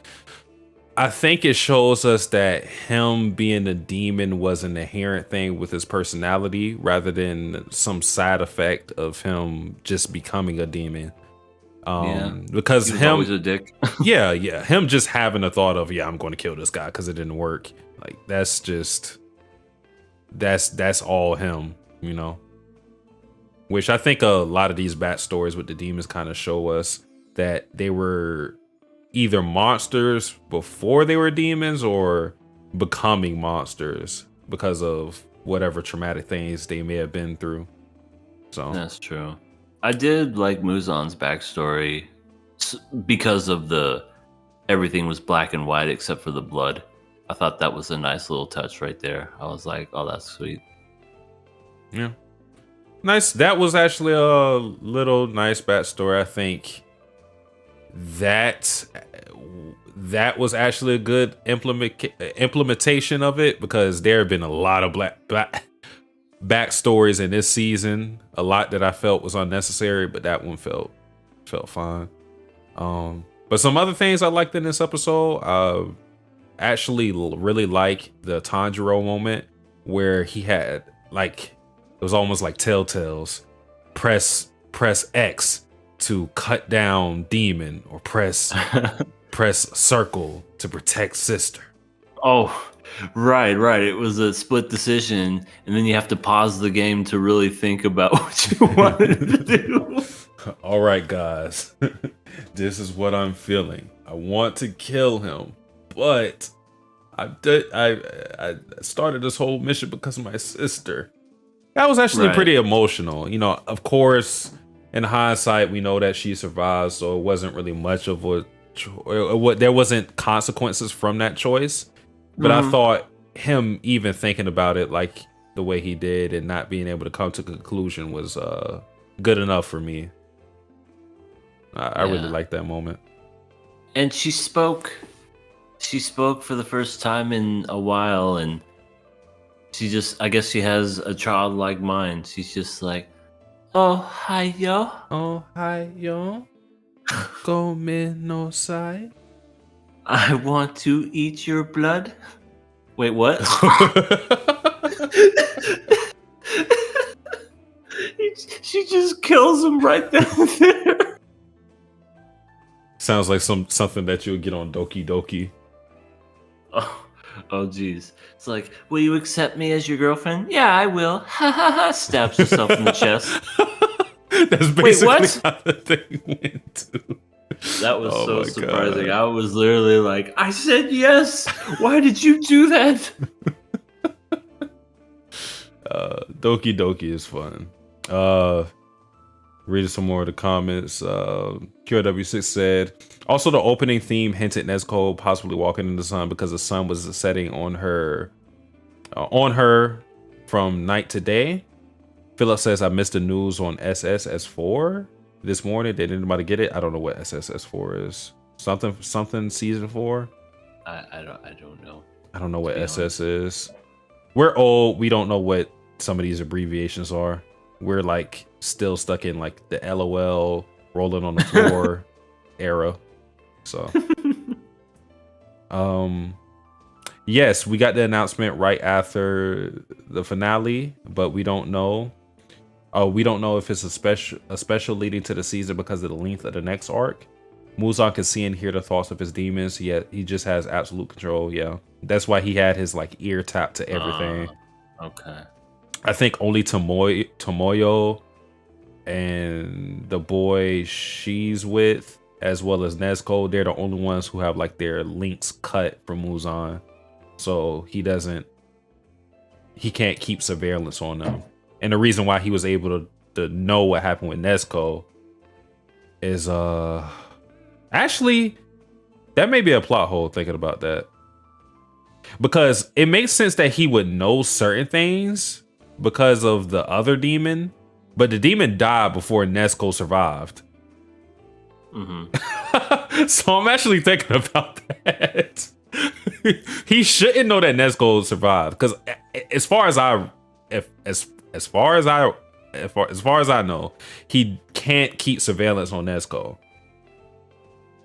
I think it shows us that him being a demon was an inherent thing with his personality rather than some side effect of him just becoming a demon. Yeah. Because He was him, always a dick. yeah, him just having a thought of, yeah, I'm going to kill this guy because it didn't work. Like that's all him, you know. Which I think a lot of these backstories with the demons kind of show us that they were either monsters before they were demons or becoming monsters because of whatever traumatic things they may have been through. So That's true. I did like Muzan's backstory because of the everything was black and white except for the blood. I thought that was a nice little touch right there. I was like, oh, that's sweet. yeah, nice. That was actually a little nice backstory. I think that was actually a good implementation of it, because there have been a lot of black backstories in this season, a lot that I felt was unnecessary, but that one felt fine. But some other things I liked in this episode, actually really like the Tanjiro moment where he had like, it was almost like Telltale's press X to cut down demon, or press circle to protect sister. Oh, right. It was a split decision, and then you have to pause the game to really think about what you wanted to do. All right, guys, this is what I'm feeling. I want to kill him, but I started this whole mission because of my sister. That was actually Right. pretty emotional. You know, of course, in hindsight, we know that she survived, so it wasn't really much of what there wasn't consequences from that choice. But I thought him even thinking about it like the way he did and not being able to come to a conclusion was good enough for me. I really liked that moment. And she spoke for the first time in a while, and I guess she has a childlike mind. She's just like, oh, hi, yo. Oh, hi, yo. Go no side. I want to eat your blood. Wait, what? She just kills him right then and there. Sounds like something that you'll get on Doki Doki. Oh, geez. It's like, will you accept me as your girlfriend? Yeah, I will. Ha ha ha. Stabs herself in the chest. That's basically what? how the thing went too. That was Oh so my surprising. God. I was literally like, I said yes. Why did you do that? Doki Doki is fun. Reading some more of the comments. QW6 said, also the opening theme hinted Nezuko possibly walking in the sun because the sun was setting on her from night to day. Philip says, I missed the news on SSS4 this morning. Did anybody get it? I don't know what SSS4 is. Something season 4? I don't know. I don't know what SS is. We're old. We don't know what some of these abbreviations are. We're like still stuck in like the LOL rolling on the floor era. So yes, we got the announcement right after the finale, but we don't know. We don't know if it's a special leading to the season because of the length of the next arc. Muzan can see and hear the thoughts of his demons, yet he just has absolute control. Yeah, that's why he had his like ear tapped to everything. Okay. I think only Tomoyo and the boy she's with, as well as Nezuko, they're the only ones who have like their links cut from Muzan. So he can't keep surveillance on them. And the reason why he was able to know what happened with Nezuko is actually, that may be a plot hole thinking about that. Because it makes sense that he would know certain things because of the other demon, but the demon died before Nezuko survived. Mm-hmm. So I'm actually thinking about that. He shouldn't know that Nezuko survived, because as far as I know, he can't keep surveillance on Nezuko.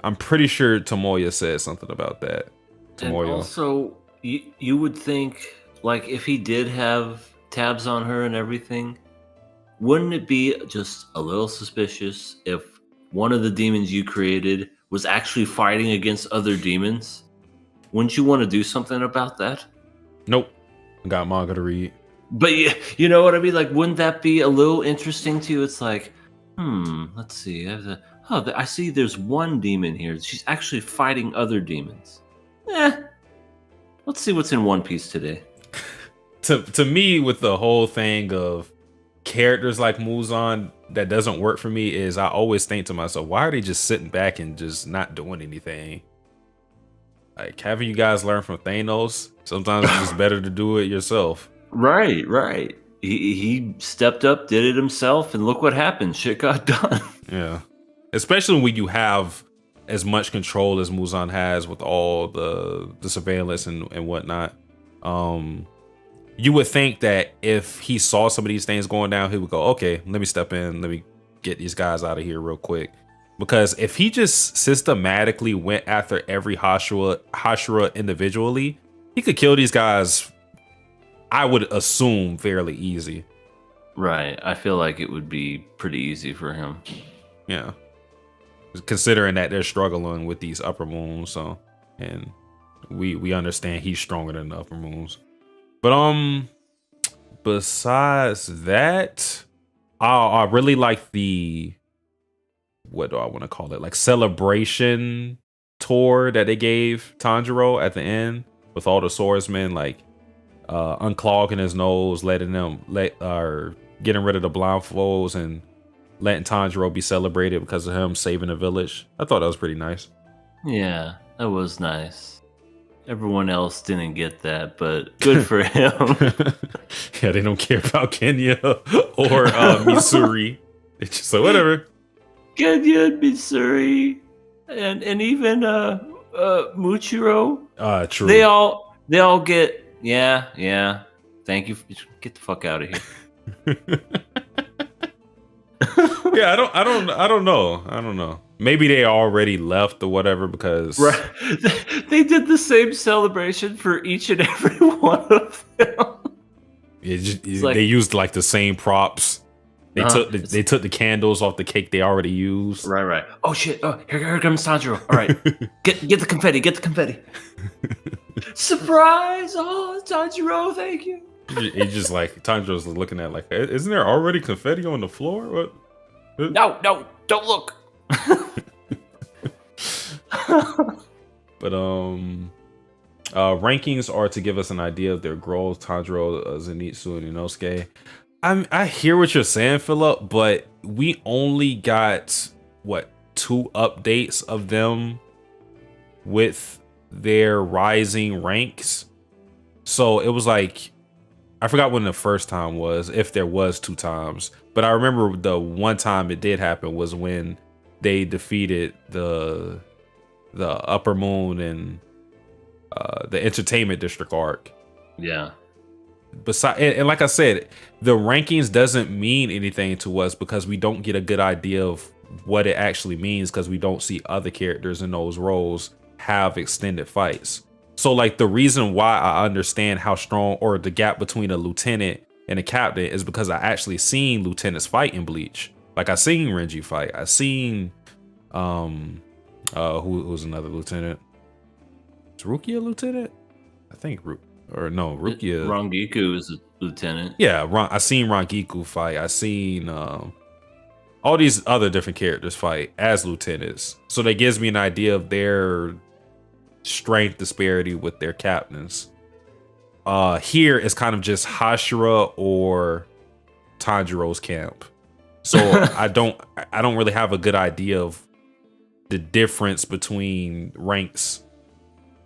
I'm pretty sure Tomoya said something about that. Tomoya. And also, you would think, like, if he did have tabs on her and everything, wouldn't it be just a little suspicious if one of the demons you created was actually fighting against other demons? Wouldn't you want to do something about that? Nope. I got manga to read. But you know what I mean? Like, wouldn't that be a little interesting to you? It's like, let's see. I see there's one demon here. She's actually fighting other demons. Let's see what's in One Piece today. To me, with the whole thing of characters like Muzan, that doesn't work for me is I always think to myself, why are they just sitting back and just not doing anything? Like, haven't you guys learned from Thanos? Sometimes it's just better to do it yourself. Right. He stepped up, did it himself, and look what happened. Shit got done. Yeah. Especially when you have as much control as Muzan has with all the surveillance and whatnot. You would think that if he saw some of these things going down, he would go, okay, let me step in. Let me get these guys out of here real quick. Because if he just systematically went after every Hashira individually, he could kill these guys, I would assume, fairly easy. Right. I feel like it would be pretty easy for him. Yeah. Considering that they're struggling with these upper moons, so, and we understand he's stronger than the upper moons. But besides that, I really like the, what do I want to call it, like celebration tour that they gave Tanjiro at the end with all the swordsmen, like unclogging his nose, getting rid of the blindfolds and letting Tanjiro be celebrated because of him saving the village. I thought that was pretty nice. Yeah, that was nice. Everyone else didn't get that, but good for him. Yeah, they don't care about Kenya or Missouri. It's just like, whatever. Kenya and Missouri and even Muchiro. True. They all get yeah. Thank you. Get the fuck out of here. Yeah, I don't know. Maybe they already left or whatever, because right. They did the same celebration for each and every one of them. They used like the same props. They took the candles off the cake they already used. Right. Oh shit! Oh, here comes Tanjiro. All right, get the confetti. Get the confetti. Surprise! Oh, Tanjiro, thank you. It's just like Tanjiro's looking at like, isn't there already confetti on the floor? What? No, don't look. But rankings are to give us an idea of their growth. Tanjiro, Zenitsu, and Inosuke. I hear what you're saying, Philip, but we only got what 2 updates of them with their rising ranks. So it was like I forgot when the first time was, if there was 2 times, but I remember the one time it did happen was when they defeated the Upper Moon and the Entertainment District arc. Yeah. Besides, and like I said, the rankings doesn't mean anything to us because we don't get a good idea of what it actually means because we don't see other characters in those roles have extended fights. So like the reason why I understand how strong or the gap between a lieutenant and a captain is because I actually seen lieutenants fight in Bleach. Like I seen Renji fight. I seen who was another lieutenant? Is Rukia a lieutenant? I think Rukia. Rangiku is a lieutenant. Yeah, I seen Rangiku fight. I seen all these other different characters fight as lieutenants. So that gives me an idea of their strength disparity with their captains. Here it's kind of just Hashira or Tanjiro's camp. So I don't really have a good idea of the difference between ranks.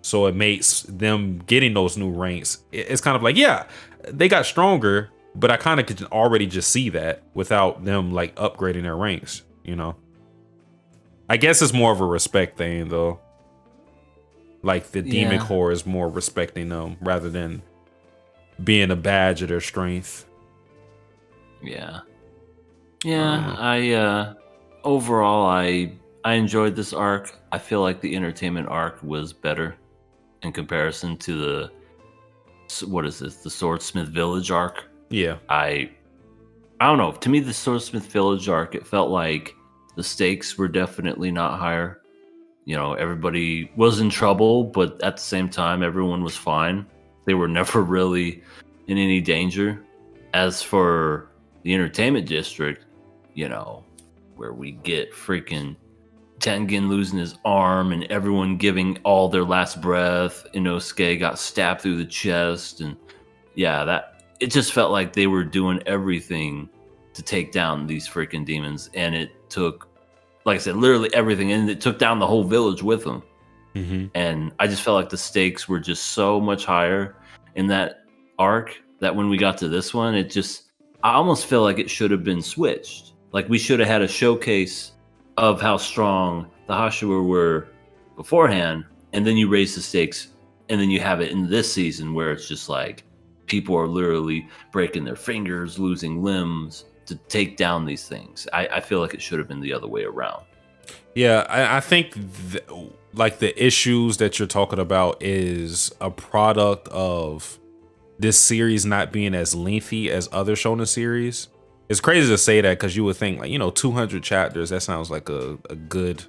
So it makes them getting those new ranks. It's kind of like, yeah, they got stronger, but I kind of could already just see that without them like upgrading their ranks, you know? I guess it's more of a respect thing though. Like the Demon Corps is more respecting them rather than being a badge of their strength. Yeah. Yeah, overall I enjoyed this arc. I feel like the entertainment arc was better in comparison to the the Swordsmith Village arc. Yeah. I don't know. To me, the Swordsmith Village arc, it felt like the stakes were definitely not higher. You know, everybody was in trouble, but at the same time, everyone was fine. They were never really in any danger. As for the entertainment district, you know, where we get freaking Tengen losing his arm and everyone giving all their last breath, Inosuke got stabbed through the chest, and it just felt like they were doing everything to take down these freaking demons, and it took, like I said, literally everything, and it took down the whole village with them. Mm-hmm. And I just felt like the stakes were just so much higher in that arc that when we got to this one, I almost feel like it should have been switched. Like we should have had a showcase of how strong the Hashira were beforehand, and then you raise the stakes, and then you have it in this season where it's just like people are literally breaking their fingers, losing limbs to take down these things. I feel like it should have been the other way around. Yeah, I think like the issues that you're talking about is a product of this series not being as lengthy as other shonen series. It's crazy to say that because you would think like 200 chapters. That sounds like a good.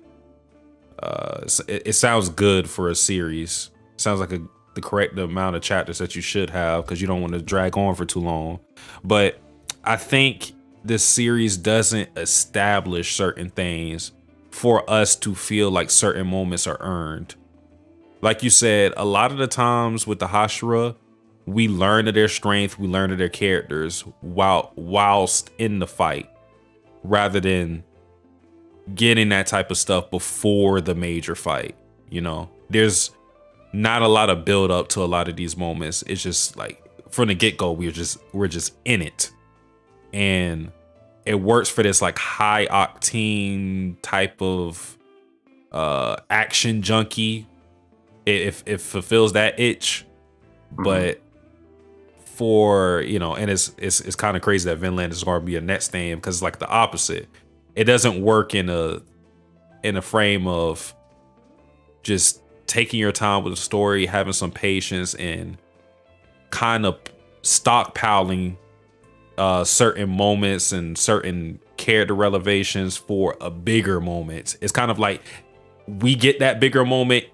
It sounds good for a series. Sounds like the correct amount of chapters that you should have because you don't want to drag on for too long. But I think this series doesn't establish certain things for us to feel like certain moments are earned. Like you said, a lot of the times with the Hashira, we learn of their strength, we learn of their characters whilst in the fight, rather than getting that type of stuff before the major fight. There's not a lot of build up to a lot of these moments. It's just like from the get-go, we're just in it. And it works for this like high octane type of action junkie. It fulfills that itch. But for and it's kind of crazy that Vinland is going to be a net stand because it's like the opposite. It doesn't work in a frame of just taking your time with the story, having some patience, and kind of stockpiling certain moments and certain character revelations for a bigger moment. It's kind of like we get that bigger moment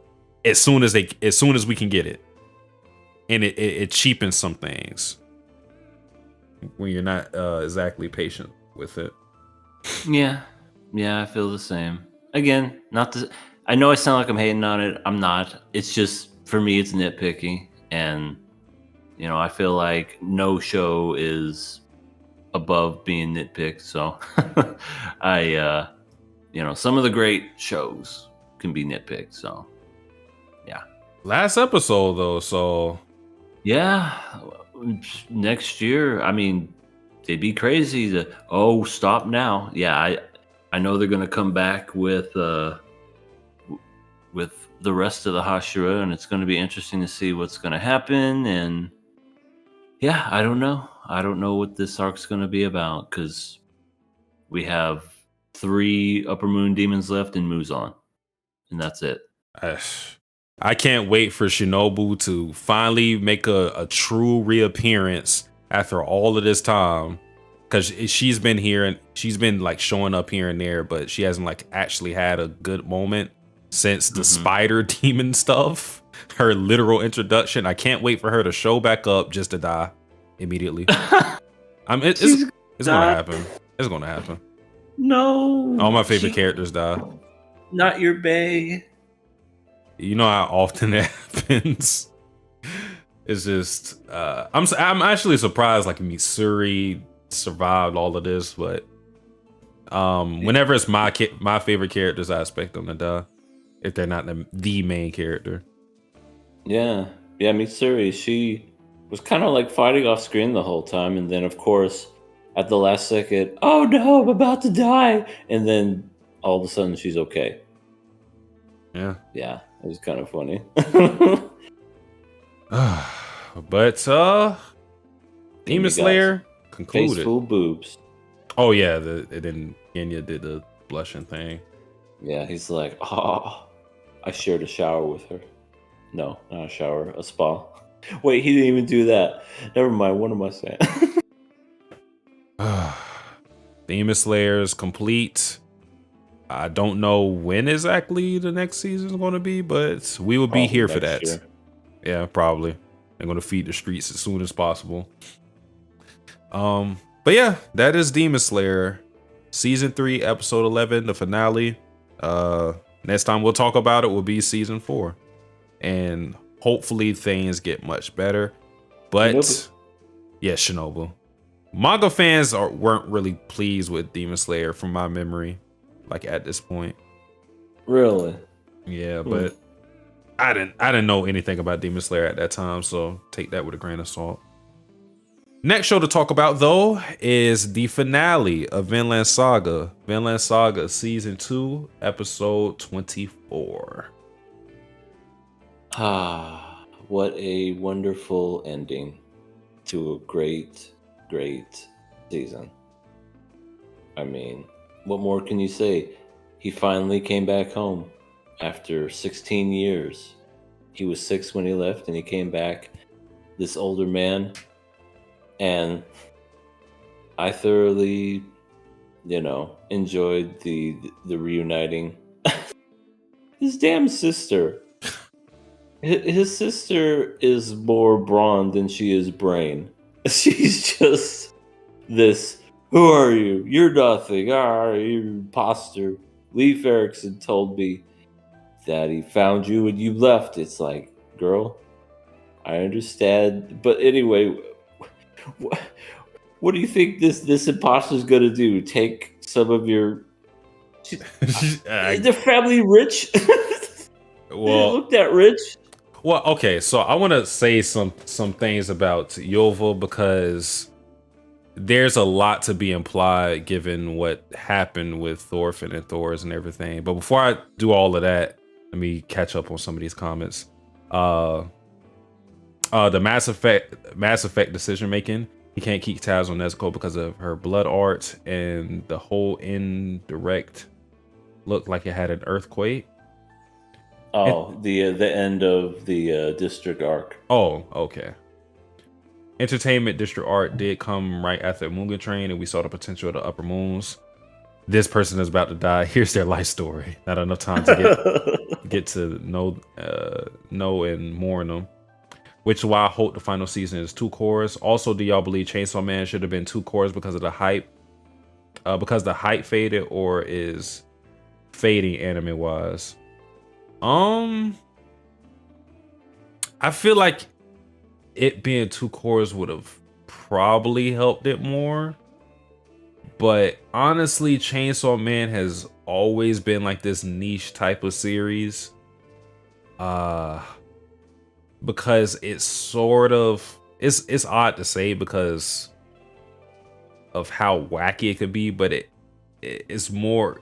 as soon as we can get it. And it cheapens some things when you're not exactly patient with it. Yeah, I feel the same. Again, I know I sound like I'm hating on it. I'm not. It's just, for me, it's nitpicky. And, I feel like no show is above being nitpicked. So some of the great shows can be nitpicked. So yeah. Last episode though, so Yeah, next year. I mean, they'd be crazy to stop now. Yeah, I know they're gonna come back with the rest of the Hashira, and it's gonna be interesting to see what's gonna happen. And yeah, I don't know. I don't know what this arc's gonna be about because we have 3 Upper Moon demons left in Muzan, and that's it. I can't wait for Shinobu to finally make a true reappearance after all of this time. Because she's been here and she's been like showing up here and there, but she hasn't like actually had a good moment since the spider demon stuff. Her literal introduction. I can't wait for her to show back up just to die immediately. It's gonna happen. It's gonna happen. No. All my favorite characters die. Not your bae. You know how often it happens. It's just I'm actually surprised like Mitsuri survived all of this, but whenever it's my favorite characters, I expect them to die if they're not the main character. Yeah, Mitsuri, she was kind of like fighting off screen the whole time, and then of course at the last second, oh no, I'm about to die, and then all of a sudden she's okay. Yeah, it was kind of funny. But Demon Slayer concluded. Faceful boobs. Oh yeah, and then Genya did the blushing thing. Yeah, he's like, I shared a shower with her. No, not a shower, a spa. Wait, he didn't even do that. Never mind. What am I saying? Demon Slayer is complete. I don't know when exactly the next season is going to be, but we will be here for that. Year. Yeah, probably. They're going to feed the streets as soon as possible. But yeah, that is Demon Slayer season 3, episode 11, the finale. Next time we'll talk about it will be season 4, and hopefully things get much better. But Shinobu. Manga fans weren't really pleased with Demon Slayer from my memory, like at this point. Really? Yeah, but I didn't know anything about Demon Slayer at that time, so take that with a grain of salt. Next show to talk about though is the finale of Vinland Saga. Vinland Saga season 2, episode 24. What a wonderful ending to a great season. I mean, what more can you say? He finally came back home after 16 years. He was 6 when he left, and he came back, this older man. And I thoroughly, enjoyed the reuniting. His damn sister. His sister is more brawn than she is brain. She's just this, who are you? You're nothing. You're an imposter. Leif Erikson told me that he found you and you left. It's like, girl, I understand. But anyway, what do you think this imposter's gonna do? Take some of your... Is their family rich? Well, look that rich. Well, okay, so I want to say some things about Yova because there's a lot to be implied given what happened with Thorfinn and Thors and everything. But before I do all of that, let me catch up on some of these comments. The Mass Effect decision making. He can't keep tabs on Nezuko because of her blood art, and the whole indirect looked like it had an earthquake. Oh, the end of the district arc. Oh, okay. Entertainment district arc did come right after Mugen Train, and we saw the potential of the upper moons. This person is about to die. Here's their life story. Not enough time to get to know and mourn them. Which is why I hope the final season is 2 cores. Also, do y'all believe Chainsaw Man should have been 2 cores because of the hype? Because the hype faded, or is fading anime wise? I feel like it being 2 cores would have probably helped it more. But honestly, Chainsaw Man has always been like this niche type of series. Because it's sort of it's odd to say because of how wacky it could be, but it's more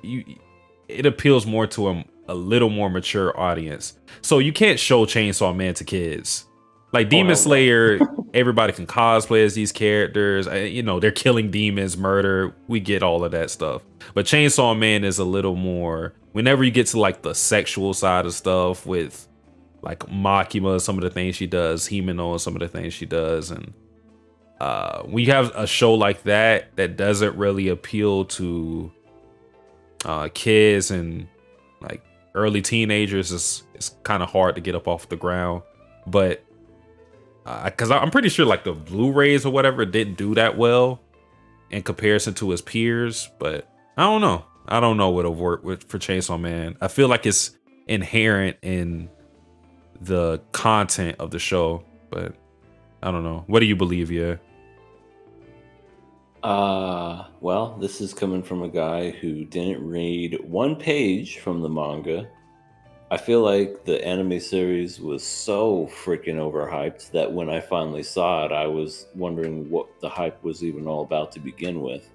it appeals more to a little more mature audience. So you can't show Chainsaw Man to kids. Like Demon hell no. Slayer, everybody can cosplay as these characters. You know, they're killing demons, murder. We get all of that stuff. But Chainsaw Man is a little more, whenever you get to like the sexual side of stuff with like Makima, some of the things she does, Himeno, some of the things she does. And when you have a show like that doesn't really appeal to kids and like early teenagers, it's kind of hard to get up off the ground. But because I'm pretty sure like the Blu-rays or whatever didn't do that well in comparison to his peers. But I don't know what'll work for Chainsaw Man. I feel like it's inherent in the content of the show, but I don't know. What do you believe? Yeah. Well, this is coming from a guy who didn't read one page from the manga. I feel like the anime series was so freaking overhyped that when I finally saw it, I was wondering what the hype was even all about to begin with.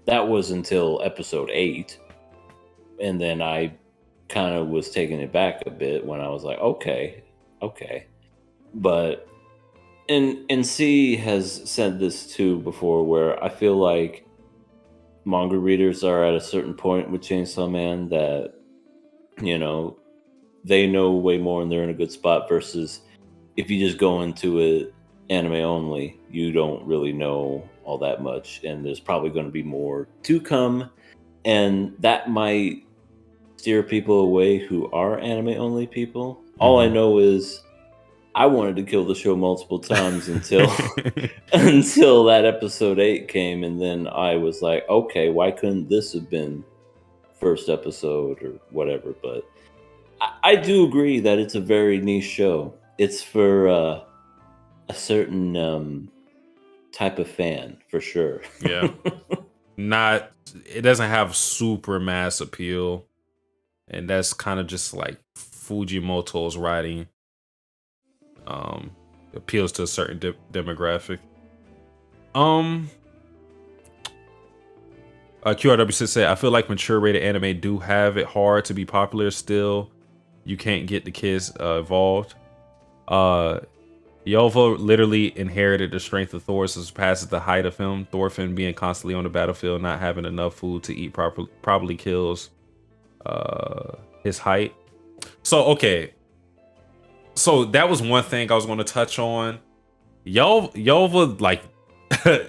That was until episode 8. And then I kind of was taking it back a bit when I was like, okay. But and C has said this too before, where I feel like manga readers are at a certain point with Chainsaw Man that, you know, they know way more and they're in a good spot, versus if you just go into it anime only, you don't really know all that much, and there's probably going to be more to come, and that might steer people away who are anime only people. All I know is I wanted to kill the show multiple times until until that episode 8 came, and then I was like, okay, why couldn't this have been first episode or whatever? But I do agree that it's a very niche show. It's for a certain type of fan, for sure. Yeah. It doesn't have super mass appeal. And that's kind of just like Fujimoto's writing. Appeals to a certain demographic. QRW6 said, I feel like mature rated anime do have it hard to be popular still. You can't get the kids involved. Yovo literally inherited the strength of Thor, so surpasses the height of him. Thorfinn being constantly on the battlefield, not having enough food to eat probably kills his height. So okay. So that was one thing I was going to touch on. Yova, like,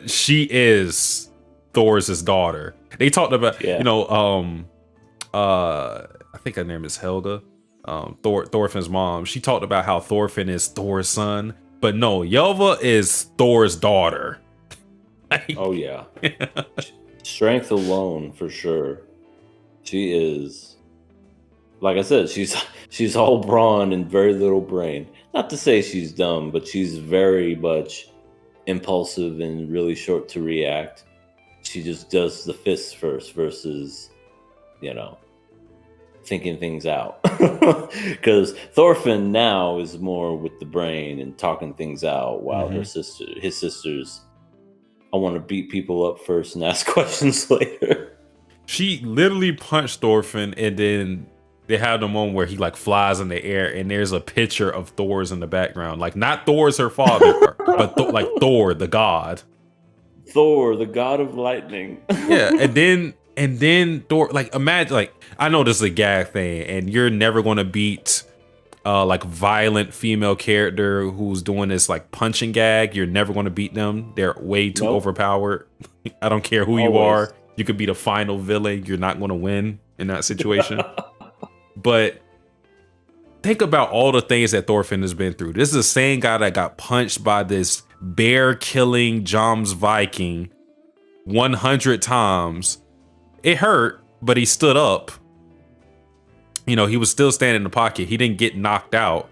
she is Thor's daughter. They talked about, I think her name is Helga, Thorfinn's mom. She talked about how Thorfinn is Thor's son, but no, Yelva is Thor's daughter. Oh yeah, strength alone for sure. She is. Like I said, she's all brawn and very little brain. Not to say she's dumb, but she's very much impulsive and really short to react. She just does the fists first versus, thinking things out. Because Thorfinn now is more with the brain and talking things out, while his sisters, I want to beat people up first and ask questions later. She literally punched Thorfinn, and then they have the moment where he like flies in the air, and there's a picture of Thor's in the background, like not Thor's her father, but like Thor, the god. Thor, the god of lightning. Yeah, and then Thor, like imagine, like I know this is a gag thing, and you're never gonna beat like violent female character who's doing this like punching gag. You're never gonna beat them. They're way too overpowered. I don't care who you are. You could be the final villain. You're not gonna win in that situation. But think about all the things that Thorfinn has been through. This is the same guy that got punched by this bear-killing Joms Viking 100 times. It hurt, but he stood up. He was still standing in the pocket. He didn't get knocked out.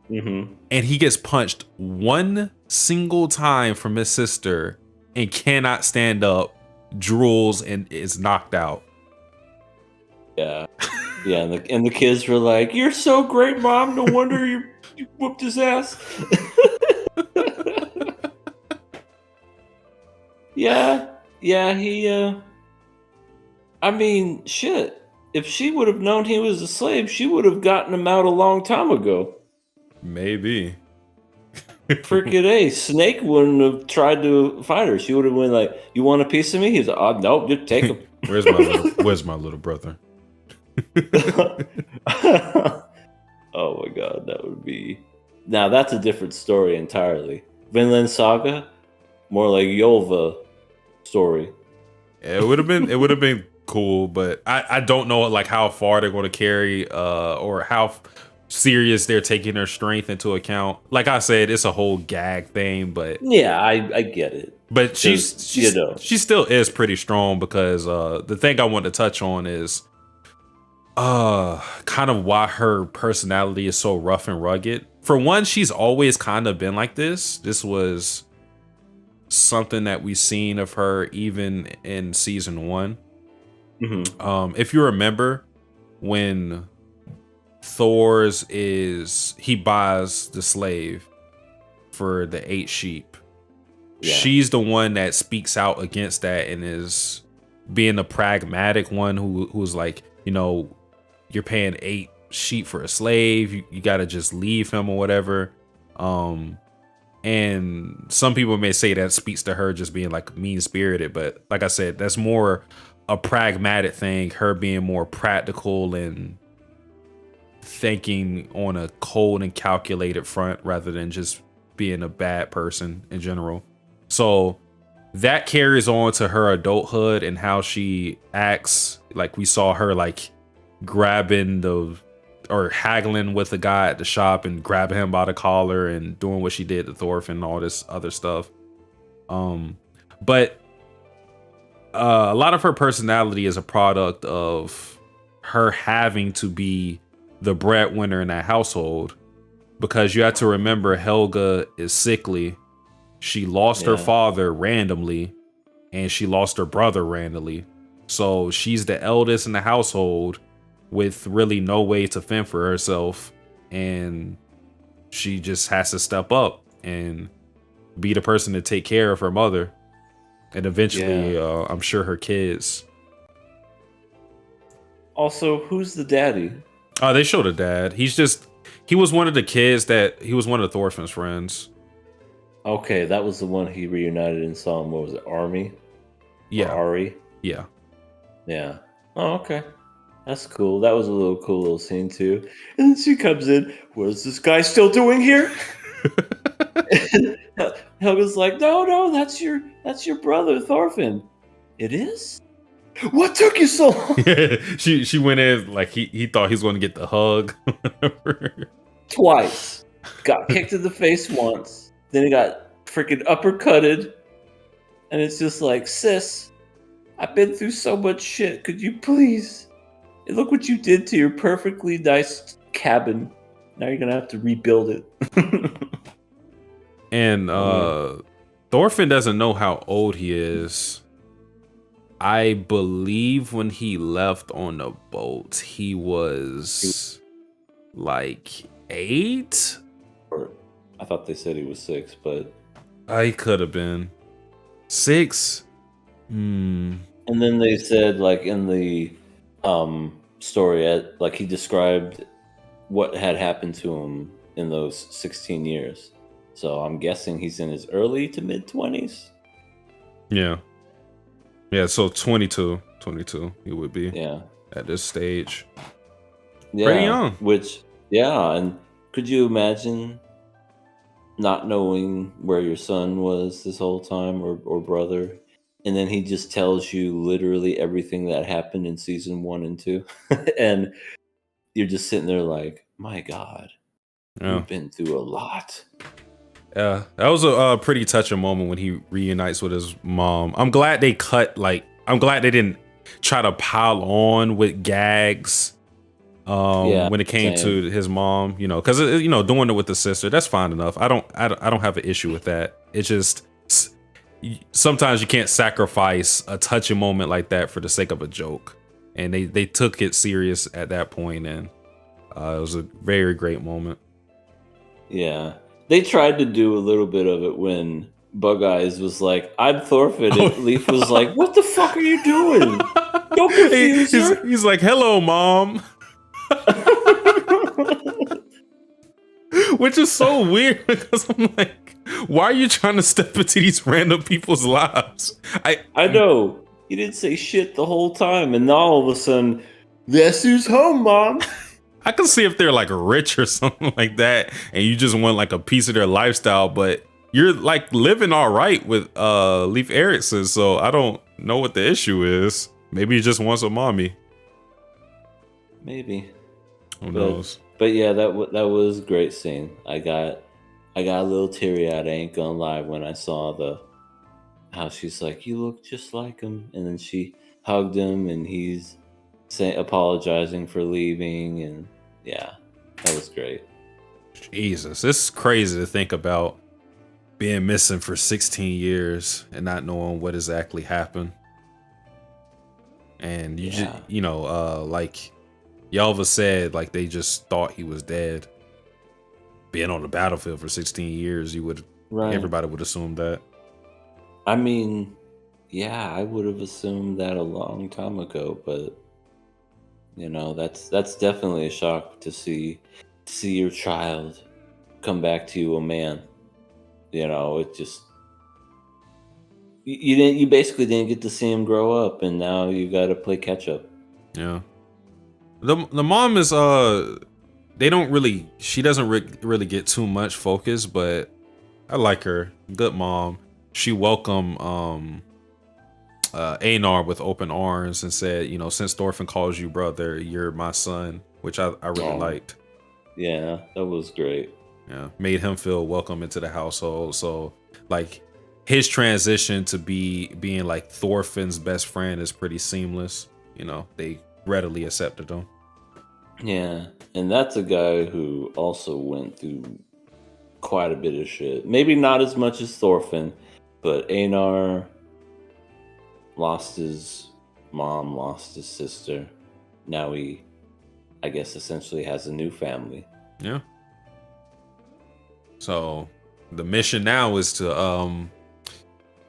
And he gets punched one single time from his sister and cannot stand up drools and is knocked out. Yeah. Yeah, and the kids were like, "You're so great, Mom. No wonder you whooped his ass." Yeah. Yeah, I mean, shit. If she would have known he was a slave, she would have gotten him out a long time ago. Maybe. Freaking A. Snake wouldn't have tried to fight her. She would have been like, "You want a piece of me?" He's like, "Oh, nope, just take him." Where's my little brother? Oh my god, that would be. Now that's a different story entirely. Vinland Saga, more like Yolva story. It would have been cool, but I don't know like how far they're going to carry or how serious they're taking their strength into account. Like I said, it's a whole gag thing, but Yeah, I get it. but she still is pretty strong because the thing I want to touch on is kind of why her personality is so rough and rugged. For one, she's always kind of been like this. This was something that we've seen of her even in season 1. Mm-hmm. If you remember when he buys the slave for the 8 sheep. Yeah. She's the one that speaks out against that and is being a pragmatic one who's like, you're paying 8 sheep for a slave. You got to just leave him or whatever. And some people may say that speaks to her just being like mean spirited. But like I said, that's more a pragmatic thing. Her being more practical and thinking on a cold and calculated front rather than just being a bad person in general. So that carries on to her adulthood and how she acts. Like we saw her like grabbing or haggling with the guy at the shop and grabbing him by the collar and doing what she did to Thorfinn and all this other stuff. But a lot of her personality is a product of her having to be the breadwinner in that household, because you have to remember Helga is sickly. She lost her father randomly and she lost her brother randomly. So she's the eldest in the household with really no way to fend for herself. And she just has to step up and be the person to take care of her mother. And eventually, I'm sure her kids. Also, who's the daddy? They showed a dad. He was one of the kids he was one of Thorfinn's friends. Okay, that was the one he reunited and saw him. What was it, Army? Yeah. Or Ari? Yeah. Yeah. Oh, okay. That's cool. That was a cool little scene too. And then she comes in. What is this guy still doing here? Helga's like, no, that's your brother Thorfinn. It is? What took you so long? She went in like he thought he was going to get the hug. Twice. Got kicked in the face once. Then he got freaking uppercutted. And it's just like, sis, I've been through so much shit. Could you please? And look what you did to your perfectly nice cabin. Now you're going to have to rebuild it. And Thorfinn doesn't know how old he is. I believe when he left on the boat, he was like 8. Or I thought they said he was 6, but he could have been 6. And then they said, like in the story, like he described what had happened to him in those 16 years. So I'm guessing he's in his early to mid 20s. Yeah. Yeah, so 22 he would be. Yeah. At this stage. Yeah. Pretty young. Which, yeah, and could you imagine not knowing where your son was this whole time or brother? And then he just tells you literally everything that happened in season 1 and 2. And you're just sitting there like, my God, you've been through a lot. Yeah, that was a pretty touching moment when he reunites with his mom. I'm glad they didn't try to pile on with gags when it came to his mom, because doing it with the sister, that's fine enough. I don't have an issue with that. It's just sometimes you can't sacrifice a touching moment like that for the sake of a joke. And they took it serious at that point, and it was a very great moment. Yeah. They tried to do a little bit of it when Bug Eyes was like, I'm Thorfinn. And Leaf was like, what the fuck are you doing? Don't confuse her. He's like, hello, mom. Which is so weird because I'm like, why are you trying to step into these random people's lives? I know. He didn't say shit the whole time, and now all of a sudden, guess who's home, Mom? I can see if they're like rich or something like that, and you just want like a piece of their lifestyle, but you're like living all right with Leif Erikson, so I don't know what the issue is. Maybe he just wants a mommy. Maybe. Who knows? But yeah, that was a great scene. I got a little teary eyed. I ain't gonna lie when I saw how she's like, you look just like him, and then she hugged him, and he's apologizing for leaving, and yeah, that was great. Jesus, it's crazy to think about being missing for 16 years and not knowing what exactly happened. And you know, like Yalva said, like they just thought he was dead. Being on the battlefield for 16 years, everybody would assume that. I mean, yeah, I would have assumed that a long time ago, but you know, that's definitely a shock to see your child come back to you a man. You know, it just you basically didn't get to see him grow up, and now you got to play catch up. Yeah. The mom is she doesn't really get too much focus, but I like her. Good mom. She welcomed Einar with open arms and said, you know, since Thorfinn calls you brother, you're my son, which I really liked. Yeah, that was great. Yeah, made him feel welcome into the household. So like his transition to being like Thorfinn's best friend is pretty seamless. You know, they readily accepted him. Yeah, and that's a guy who also went through quite a bit of shit. Maybe not as much as Thorfinn, but Einar lost his mom, lost his sister. Now he, I guess, essentially has a new family. Yeah. So the mission now is to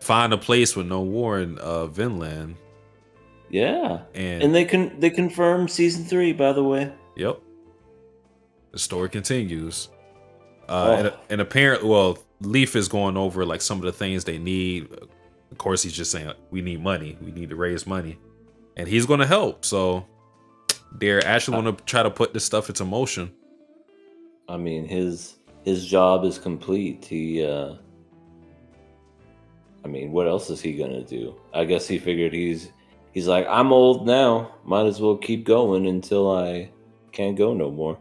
find a place with no war in Vinland. Yeah, and they confirmed season 3, by the way. Yep. The story continues. And apparently, well, Leif is going over like some of the things they need. Of course, he's just saying we need money. We need to raise money, and he's going to help. So they're actually going to try to put this stuff into motion. I mean, his job is complete. He, I mean, what else is he gonna do? I guess he figured he's like, I'm old now. Might as well keep going until I can't go no more.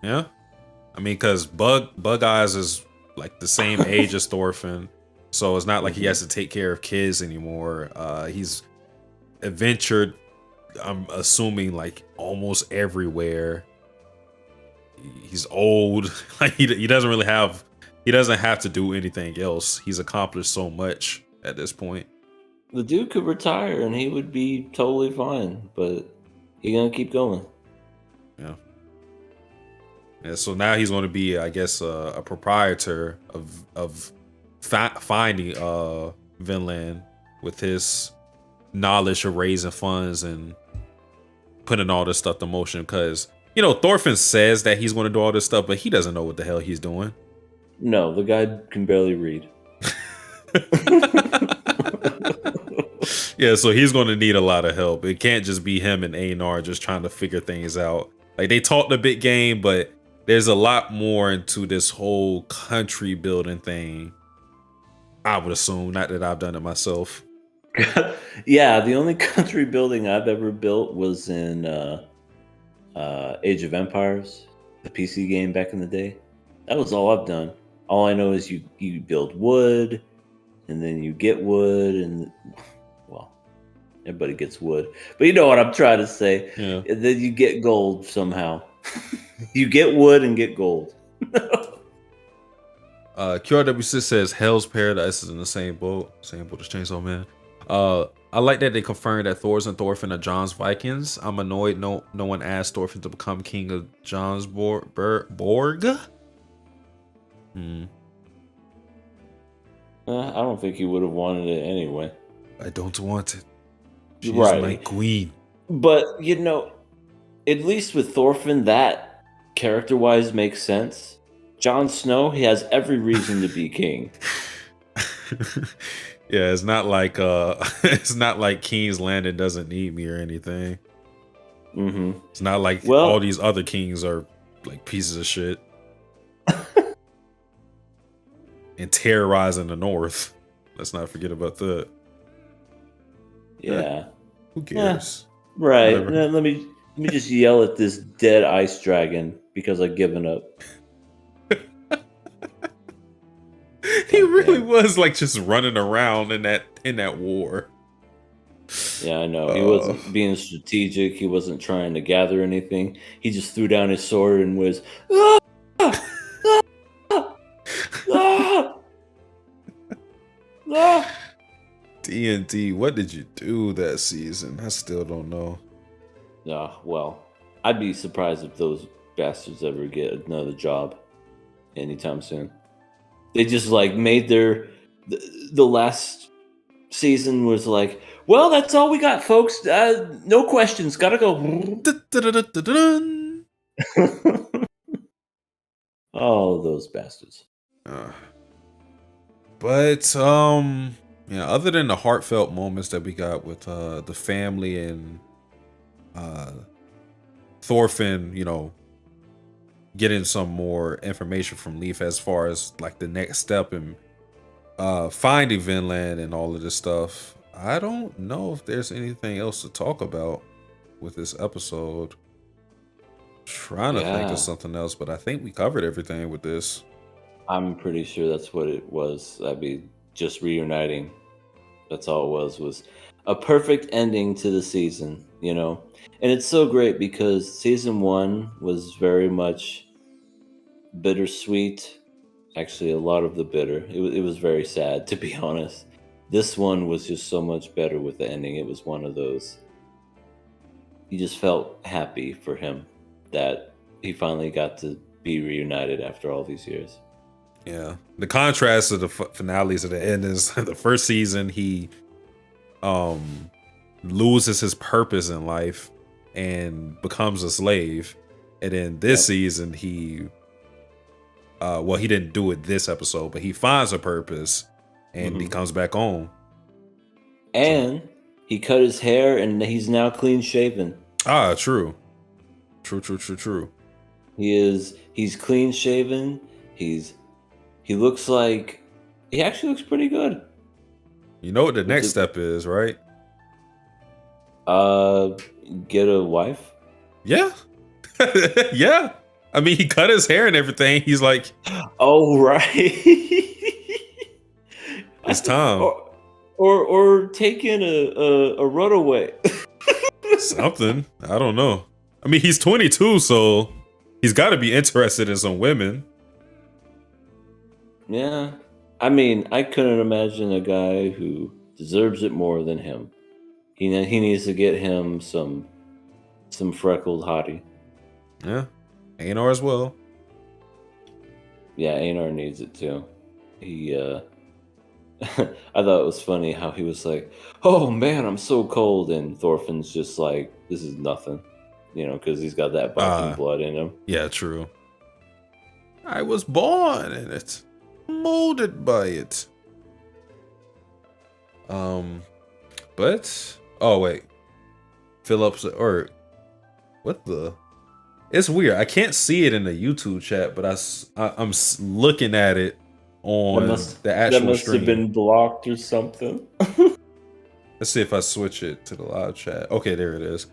Yeah. I mean, because Bug Eyes is like the same age as Thorfinn, so it's not like he has to take care of kids anymore. He's adventured, I'm assuming, like almost everywhere. He's old. Like he doesn't really have. He doesn't have to do anything else. He's accomplished so much at this point. The dude could retire and he would be totally fine, but he's gonna keep going. Yeah. And so now he's going to be, I guess, a proprietor of finding Vinland with his knowledge of raising funds and putting all this stuff to motion. Because, you know, Thorfinn says that he's going to do all this stuff, but he doesn't know what the hell he's doing. No, the guy can barely read. Yeah, so he's going to need a lot of help. It can't just be him and Einar just trying to figure things out. Like, they talked a big game, but there's a lot more into this whole country building thing, I would assume. Not that I've done it myself. Yeah, the only country building I've ever built was in Age of Empires, the PC game back in the day. That was all I've done. All I know is you build wood, and then you get wood, and well, everybody gets wood. But you know what I'm trying to say. Yeah. And then you get gold somehow. You get wood and get gold. QRW6 says Hell's Paradise is in the same boat as Chainsaw Man. I like that they confirmed that Thor's and Thorfinn are John's Vikings. I'm annoyed no one asked Thorfinn to become king of John's Borg. I don't think he would have wanted it anyway. I don't want it. She's Right. my queen. But, at least with Thorfinn, that character-wise makes sense. Jon Snow, he has every reason to be king. Yeah, it's not like King's Landing doesn't need me or anything. Mm-hmm. It's not like all these other kings are like pieces of shit and terrorizing the North. Let's not forget about that. Yeah. Who cares? Right. Let me just yell at this dead ice dragon because I've given up. He really was like just running around in that war. Yeah, I know. He wasn't being strategic. He wasn't trying to gather anything. He just threw down his sword and was D&D, what did you do that season? I still don't know. Well, I'd be surprised if those bastards ever get another job anytime soon. They just like made the last season was like, well, that's all we got, folks. No questions. Gotta go. Oh, those bastards. But other than the heartfelt moments that we got with the family and Thorfinn, getting some more information from Leaf as far as like the next step in finding Vinland and all of this stuff, I don't know if there's anything else to talk about with this episode. Trying to think of something else, but I think we covered everything with this. I'm pretty sure that's what it was. I mean, just reuniting. That's all it was a perfect ending to the season, And it's so great because season 1 was very much bittersweet. Actually, a lot of the bitter. It was very sad, to be honest. This one was just so much better with the ending. It was one of those. You just felt happy for him that he finally got to be reunited after all these years. Yeah. The contrast of the finales of the end is the first season, he loses his purpose in life and becomes a slave. And then this season, he he didn't do it this episode, but he finds a purpose and he comes back home. And he cut his hair and he's now clean shaven. True. He's clean shaven. He looks like he actually looks pretty good. You know what the next step is, right? Get a wife? Yeah. Yeah. I mean, he cut his hair and everything. He's like, oh, right. It's time. Or taking a runaway. Something. I don't know. I mean, he's 22, so he's got to be interested in some women. Yeah. I mean, I couldn't imagine a guy who deserves it more than him. He needs to get him some freckled hottie. Yeah. Einar as well. Yeah, Einar needs it too. He I thought it was funny how he was like, oh man, I'm so cold, and Thorfinn's just like, this is nothing. Because he's got that Viking blood in him. Yeah, true. I was born in it. Molded by it. But wait. Phillips or what the? It's weird. I can't see it in the YouTube chat, but I'm looking at it on the actual That must stream. have been blocked or something. Let's see if I switch it to the live chat. Okay, there it is.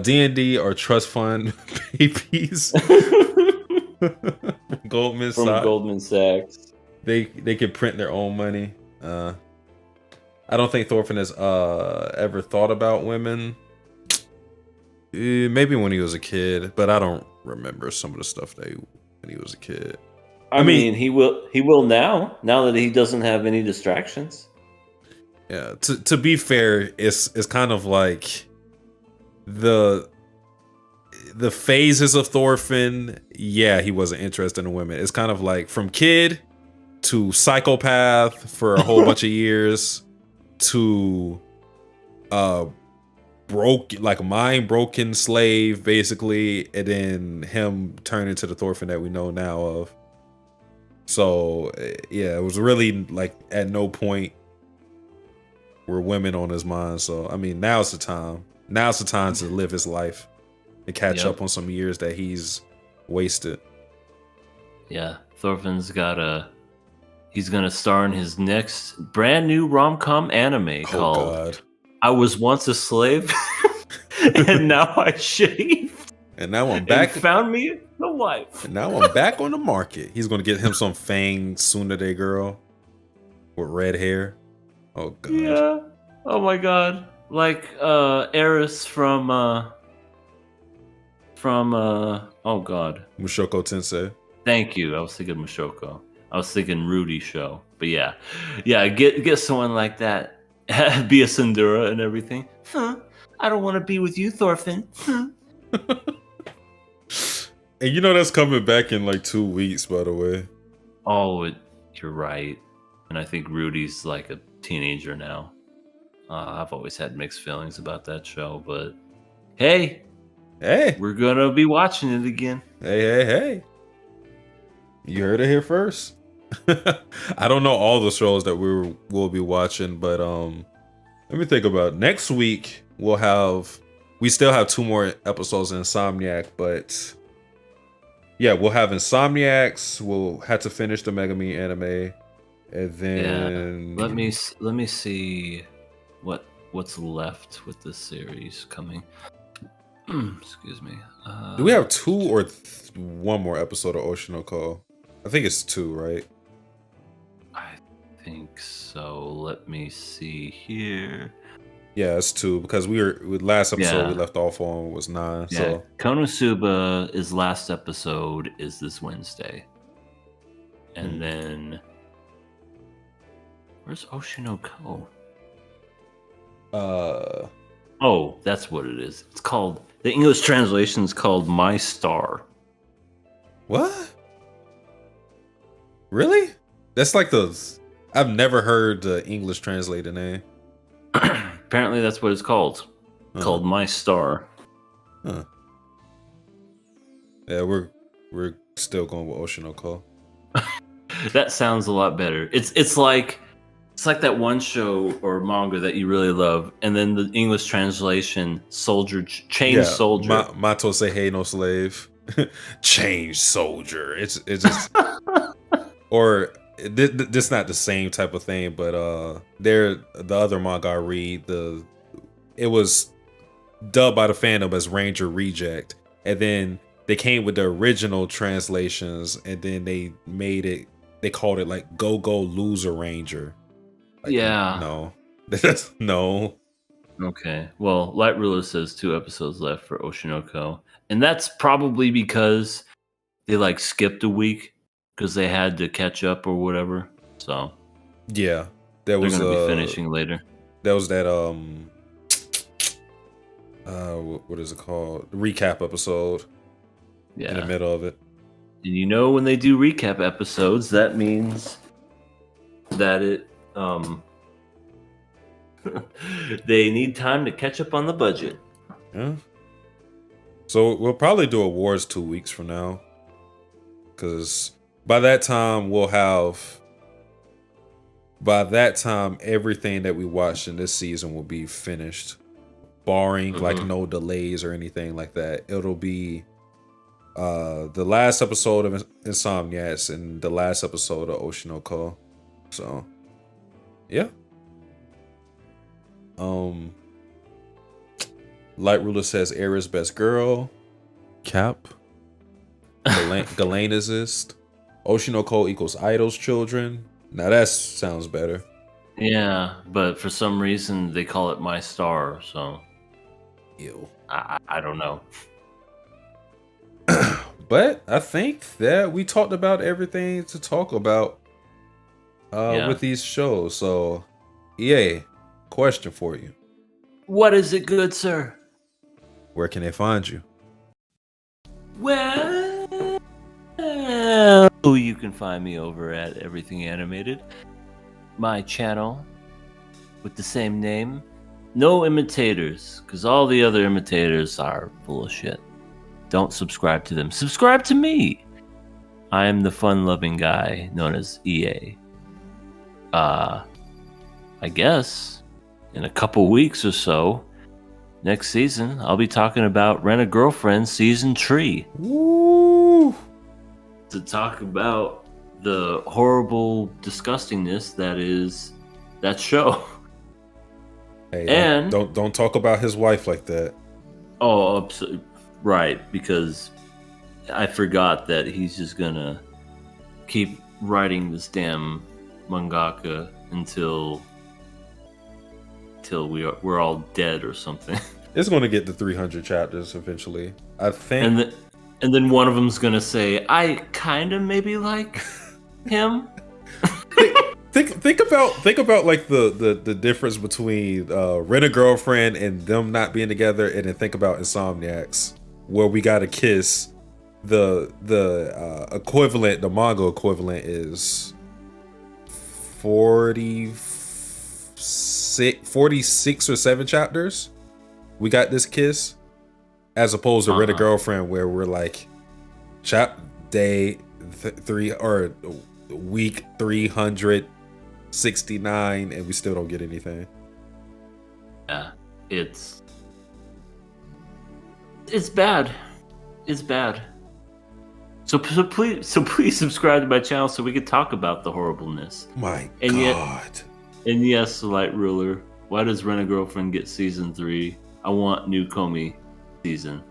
D&D or trust fund babies. Goldman Sachs. They can print their own money. I don't think Thorfinn has ever thought about women. Maybe when he was a kid, but I don't remember some of the stuff when he was a kid. I mean, he will. He will now. Now that he doesn't have any distractions. Yeah. To be fair, it's kind of like the phases of Thorfinn. Yeah, he wasn't interested in women. It's kind of like from kid to psychopath for a whole bunch of years to mind broken slave basically, and then him turning to the Thorfinn that we know now of. So yeah, it was really like at no point were women on his mind. So I mean, now's the time to live his life and catch up on some years that he's wasted. Yeah, Thorfinn's he's gonna star in his next brand new rom-com anime called God. I Was Once a Slave and Now I Shaved. And now I'm back. And found me a wife. And now I'm back on the market. He's gonna get him some Fang Tsunade girl with red hair. Oh God. Yeah. Oh my God. Like Eris from oh God. Mushoku Tensei. Thank you. I was thinking Mushoku. I was thinking Rudy show. But yeah. Yeah, get someone like that. Be a Sindura and everything. Huh. I don't want to be with you, Thorfinn. And you know that's coming back in like 2 weeks, by the way. Oh, you're right. And I think Rudy's like a teenager now. I've always had mixed feelings about that show, but hey, we're gonna be watching it again. Hey! You heard it here first. I don't know all the shows that we'll be watching, but let me think about it. Next week. We still have 2 more episodes of Insomniac, but yeah, we'll have Insomniacs. We'll have to finish the Megami anime, and then let me see what's left with this series coming. Excuse me. Do we have 2 or 1 more episode of Oshinoko? I think it's 2, right? I think so. Let me see here. Yeah, it's 2 because with last episode we left off on was 9. Yeah. So Konosuba's last episode is this Wednesday. And then where's Oshinoko? Oh, that's what it is. It's called, the English translation is called My Star. What? Really? That's like I've never heard the English translated name. Apparently that's what it's called. Called My Star. Huh. Yeah, we're still going with Oshinoko. That sounds a lot better. It's like that one show or manga that you really love, and then the English translation, Change Soldier. Mato say hey no slave. Change Soldier. It's just or this not the same type of thing, but the other manga I read, it was dubbed by the fandom as Ranger Reject, and then they came with the original translations, and then they called it like Go Loser Ranger. Like, no. No. Okay. Well, Light Ruler says 2 episodes left for Oshinoko, and that's probably because they like skipped a week because they had to catch up or whatever. So yeah, they're gonna be finishing later. That was that what is it called? The recap episode. Yeah, in the middle of it. And you know, when they do recap episodes, that means that it they need time to catch up on the budget. Yeah. So we'll probably do awards 2 weeks from now, because by that time everything that we watched in this season will be finished, barring like no delays or anything like that. It'll be the last episode of Insomniacs and the last episode of Oshinoko. So yeah. Light Ruler says Ares best girl. Cap. Galena's Oshinoko equals Idol's children. Now that sounds better. Yeah, but for some reason they call it My Star, so ew. I don't know. But I think that we talked about everything to talk about with these shows. So, EA, question for you. What is it, good sir? Where can they find you? Well, you can find me over at Everything Animated, my channel with the same name. No imitators, because all the other imitators are full of shit. Don't subscribe to them. Subscribe to me. I am the fun-loving guy known as EA. I guess in a couple weeks or so, next season, I'll be talking about Rent a Girlfriend Season 3. Woo! To talk about the horrible disgustingness that is that show. Hey, And don't talk about his wife like that. Oh, right, because I forgot that he's just gonna keep writing this damn mangaka until we're all dead or something. It's going to get to 300 chapters eventually, I think. And then one of them's gonna say, "I kind of maybe like him." Think about like the difference between Rent a Girlfriend and them not being together, and then think about Insomniacs, where we got a kiss. The equivalent, the manga equivalent is 46 or 7 chapters. We got this kiss, as opposed to Rent a Girlfriend, where we're like week 369 and we still don't get anything. Yeah, it's bad. It's bad. So please subscribe to my channel so we can talk about the horribleness. My and God. And yes, Light Ruler, why does Rent a Girlfriend get season 3? I want new Komi season.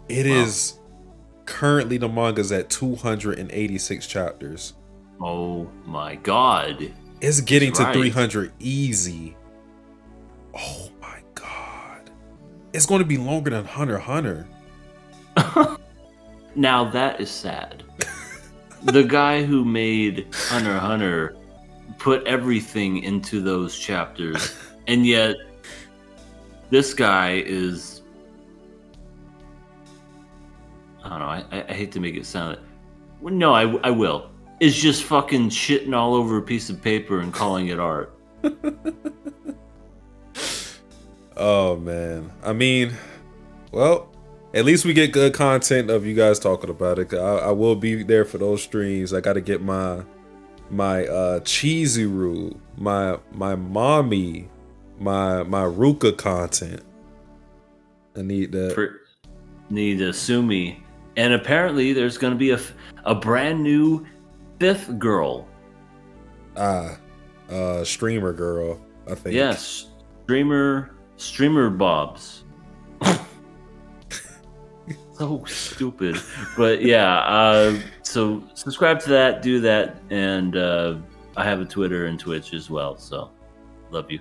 It is currently, the manga's at 286 chapters. Oh my God. It's getting to 300 easy. Oh my God. It's going to be longer than Hunter x Hunter. Now that is sad. The guy who made Hunter x Hunter put everything into those chapters, and yet this guy is, I don't know, I hate to make it sound, no, I will, is just fucking shitting all over a piece of paper and calling it art. Oh man, I mean, well, at least we get good content of you guys talking about it. I will be there for those streams. I got to get my Chizuru, my mommy, my Ruka content. I need that. Need a Sumi, and apparently there's going to be a brand new 5th girl. Streamer girl, I think. Yes, streamer Bobs. So stupid, but yeah. So subscribe to that, do that, and I have a Twitter and Twitch as well. So love you.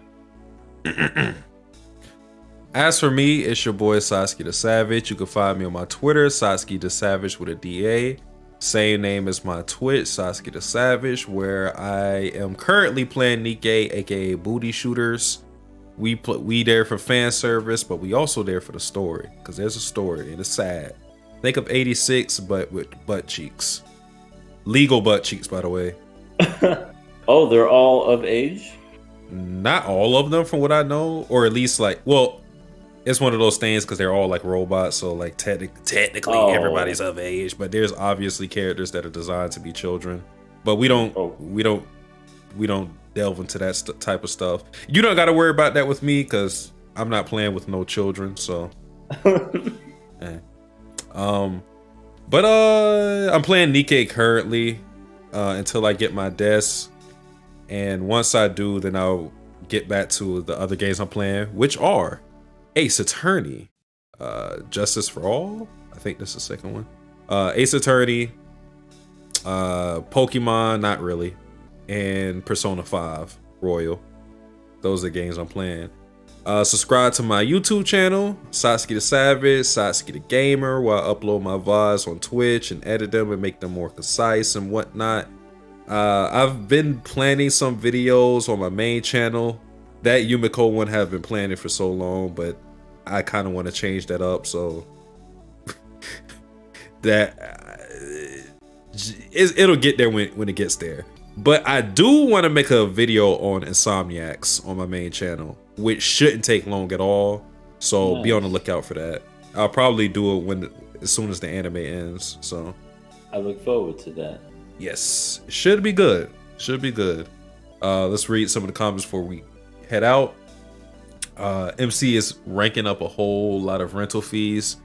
As for me, it's your boy Sasuke the Savage. You can find me on my Twitter, Sasuke the Savage with a DA. Same name as my Twitch, Sasuke the Savage, where I am currently playing Nikkei, aka Booty Shooters. We there for fan service, but we also there for the story, because there's a story and it's sad. Think of 86, but with butt cheeks. Legal butt cheeks, by the way. Oh, they're all of age? Not all of them, from what I know, or at least like, well, it's one of those things because they're all like robots, so like technically everybody's of age, but there's obviously characters that are designed to be children. But we don't delve into that type of stuff. You don't got to worry about that with me because I'm not playing with no children. So, but I'm playing Nikkei currently until I get my desk, and once I do, then I'll get back to the other games I'm playing, which are Ace Attorney, Justice for All. I think that's the second one. Ace Attorney, Pokemon, not really, and Persona 5 Royal. Those are the games I'm playing. Subscribe to my YouTube channel, Satsuki the Savage, Satsuki the Gamer, where I upload my VODs on Twitch and edit them and make them more concise and whatnot. I've been planning some videos on my main channel. That Yumiko one have been planning for so long, but I kind of want to change that up, so that it'll get there when it gets there. But I do want to make a video on Insomniacs on my main channel, which shouldn't take long at all. So Nice. Be on the lookout for that. I'll probably do it as soon as the anime ends. So I look forward to that. yes, it should be good. Should be good. Let's read some of the comments before we head out. MC is ranking up a whole lot of rental fees.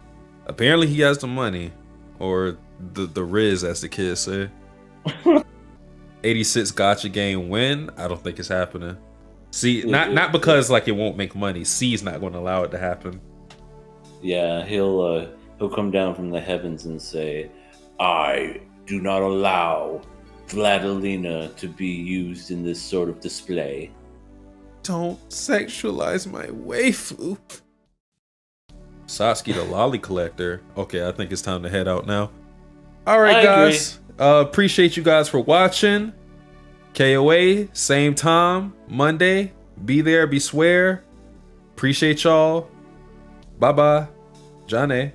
Apparently he has the money, or the Riz, as the kids say. 86 gotcha game win. I don't think it's happening. See, not because like it won't make money. C's not going to allow it to happen. Yeah, he'll come down from the heavens and say, "I do not allow Vladilena to be used in this sort of display." Don't sexualize my waifu. Satsuki the lolly collector. Okay, I think it's time to head out now. All right, guys. Appreciate you guys for watching. KOA, same time, Monday. Be there, be swear. Appreciate y'all. Bye-bye. Johnny.